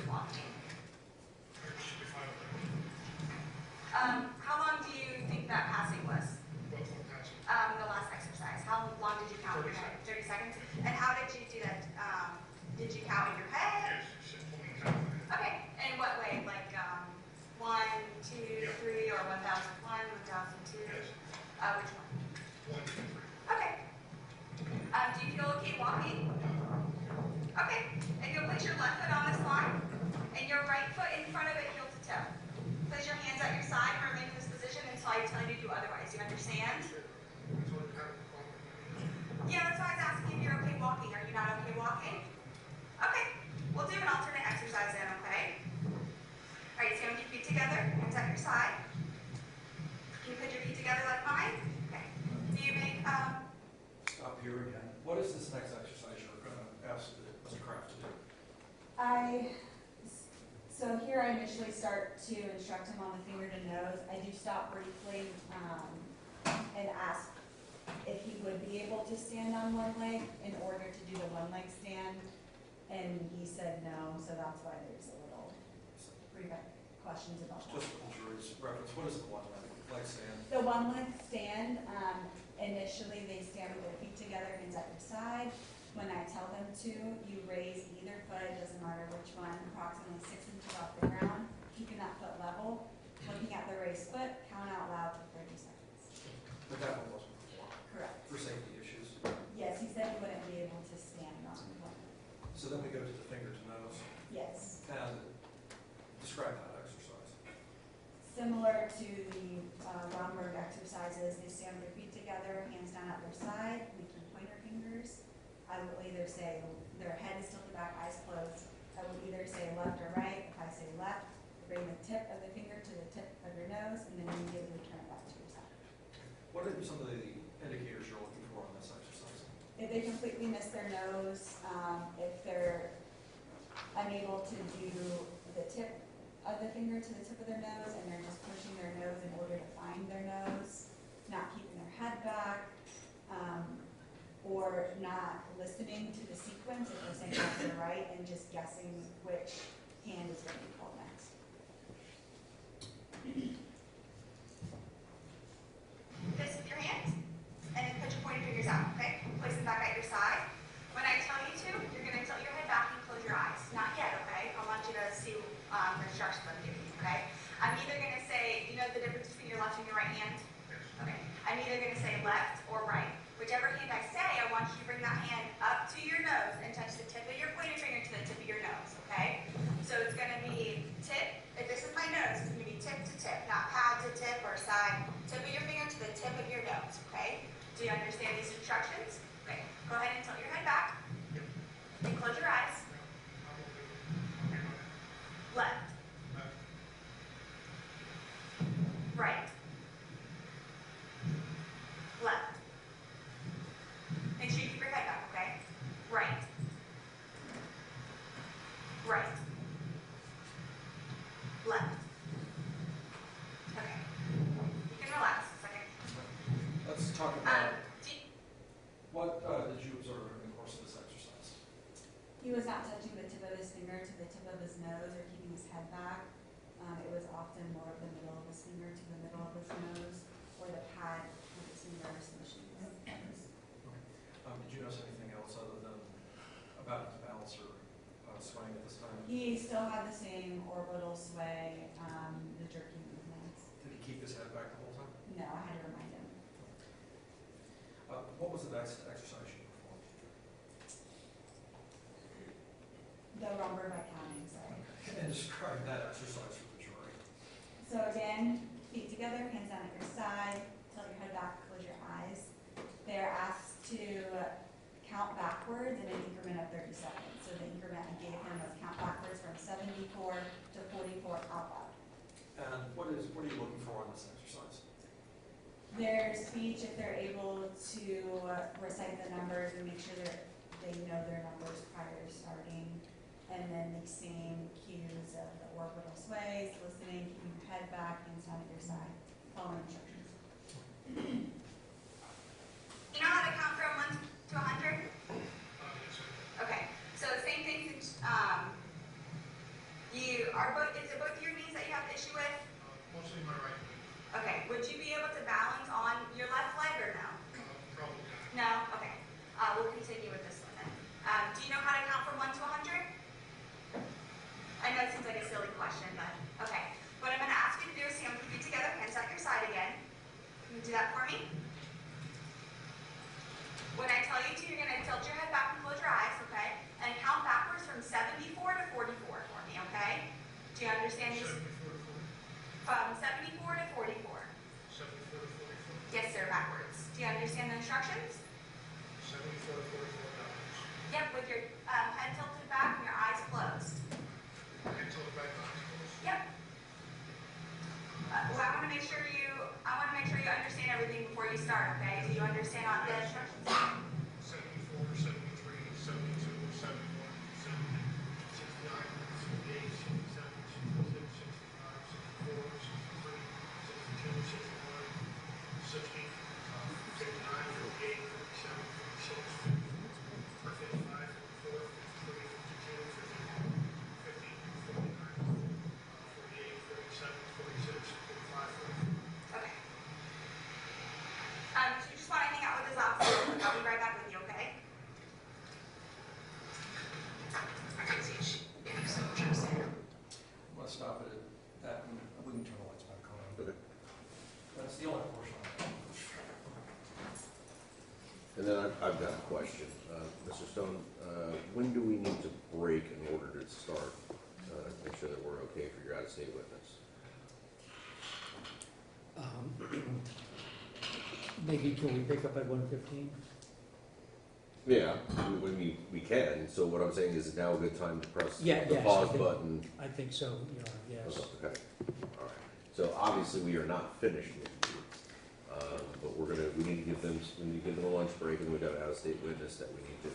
S13: Walking.
S12: It should be fine with
S13: How long do you think that passing was?
S12: that. Both of them passing.
S13: The last exercise, how long did you count in your head? 30 seconds? And how did you do that? Did you count in your head?
S12: Yes, simple and count.
S13: Okay, in what way? Like 1, 2, 3, or 1001, 1002?
S12: Yes.
S13: Which one?
S12: 1, 2, 3.
S13: Okay. Do you feel okay
S9: review again. What is this next exercise you're going to ask Mr. Kraft to do?
S10: So here I initially start to instruct him on the finger to nose. I do stop briefly and ask if he would be able to stand on one leg in order to do the one leg stand. And he said no, so that's why there's a little questions about that.
S9: Just for the jury's reference, what is the one leg stand?
S10: The one leg stand, initially they stand with their feet together, hands at your side. When I tell them to, you raise either foot, it doesn't matter which one, approximately 6 inches off the ground, keeping that foot level, looking at the raised foot, count out loud for 30 seconds.
S9: But that one wasn't before,
S10: Correct.
S9: for safety issues.
S10: Yes, he said he wouldn't be able to stand on one.
S9: So then we go to the finger to nose
S10: Yes.
S9: and describe that exercise.
S10: Similar to the Romberg exercises, they stand with their feet together, hands down at their side, making pointer fingers. I will either say their head is tilted back, eyes closed. I will either say left or right. If I say left, bring the tip of the finger to the tip of your nose, and then immediately turn it back to your side.
S9: What are some of the indicators you're looking for on this exercise?
S10: If they completely miss their nose, if they're unable to do the tip of the finger to the tip of their nose, and they're just pushing their nose in order to find their nose, not keeping their head back, or not listening to the sequence if they're saying left or right and just guessing which hand is going to be called next.
S13: Fist with your hand, and then put your pointer fingers out, okay? Place them back at your side. When I tell you to, you're going to tilt your head back and close your eyes. Not yet, okay? I want you to see the instructions I'm giving you, okay? I'm either going to say, do you know the difference between your left and your right hand? Okay. I'm either going to say left or right. Whichever hand I say, I want you to bring that hand up to your nose and touch the tip of your pointer finger to the tip of your nose, okay? So it's going to be tip, if this is my nose, it's going to be tip to tip, not pad to tip or side. Tip of your finger to the tip of your nose, okay? Do you understand these instructions? Okay, go ahead and tilt your head back and close your eyes. Left. Right. Left. Make sure you keep your head back, okay? Right. Right. Left. Okay. You can relax a second.
S9: Let's talk about
S13: Do you-
S9: what did you observe in the course of this exercise?
S10: He was not touching the tip of his finger to the tip of his nose or keeping his head back. It was often more of the middle of his finger to the middle of his nose, or the pad of his finger smishing his nose.
S9: Did you notice anything else other than about his balance or swaying at this time?
S10: He still had the same orbital sway, the jerky movements.
S9: Did he keep his head back the whole time?
S10: No, I had to remind him.
S9: What was the next exercise you performed?
S10: The Romberg by counting, sorry.
S9: And describe that exercise for the jury.
S10: So again, feet together, hands down at your side, tilt your head back, close your eyes. They're asked to count backwards in an increment of 30 seconds. So the increment I gave him was count backwards from 74 to 44 out loud.
S9: And what are you looking for on this exercise?
S10: Their speech, if they're able to recite the numbers and make sure that they know their numbers prior to starting, and then the same cues of the orbital sways, listening, keeping your head back, hands down at your side, following instructions.
S13: You know how to count from 1 to 100? Okay, so same thing, is it both your knees that you have the issue with?
S12: Mostly my right knee.
S13: Okay, would you be able to balance on your left leg or no?
S12: Probably not.
S13: No? Okay, we'll continue with this one then. Do you know how to count from 1 to 100? I know it seems like a silly question, but, okay. What I'm gonna ask you to do is stand with your feet together, hands at your side again. Can you do that for me? When I tell you to, you're gonna tilt your head back and close your eyes, okay? And count backwards from 74 to 44 for me, okay? Do you understand these?
S12: 74 to 40.
S13: From 74 to 44.
S12: 74 to 44.
S13: Yes, sir, backwards. Do you understand the instructions?
S12: 74 to 44 dollars.
S13: Yep, with your head tilted back and your eyes closed.
S12: Until the back line goes.
S13: Yep. Well, I want to make sure you understand everything before you start, okay? Do you understand all the instructions?
S1: And then I've got a question. Mr. Stone, when do we need to break in order to start, make sure that we're okay for your out-of-state witness?
S4: Maybe can we pick up at 1:15?
S1: Yeah, we can. So what I'm saying is now a good time to press
S4: Yeah,
S1: the
S4: yes,
S1: pause
S4: I think-
S1: button.
S4: I think so, yes.
S1: Okay, all right. So obviously, we are not finished with you. But we need to give them a lunch break, and we've got an out-of-state witness that we need to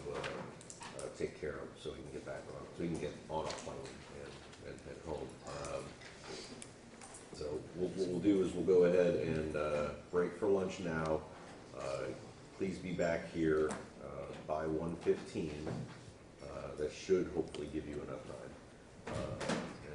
S1: take care of, so he can get back on, so he can get on a plane and home. So what we'll do is we'll go ahead and break for lunch now. Please be back here by 1:15. That should hopefully give you enough time.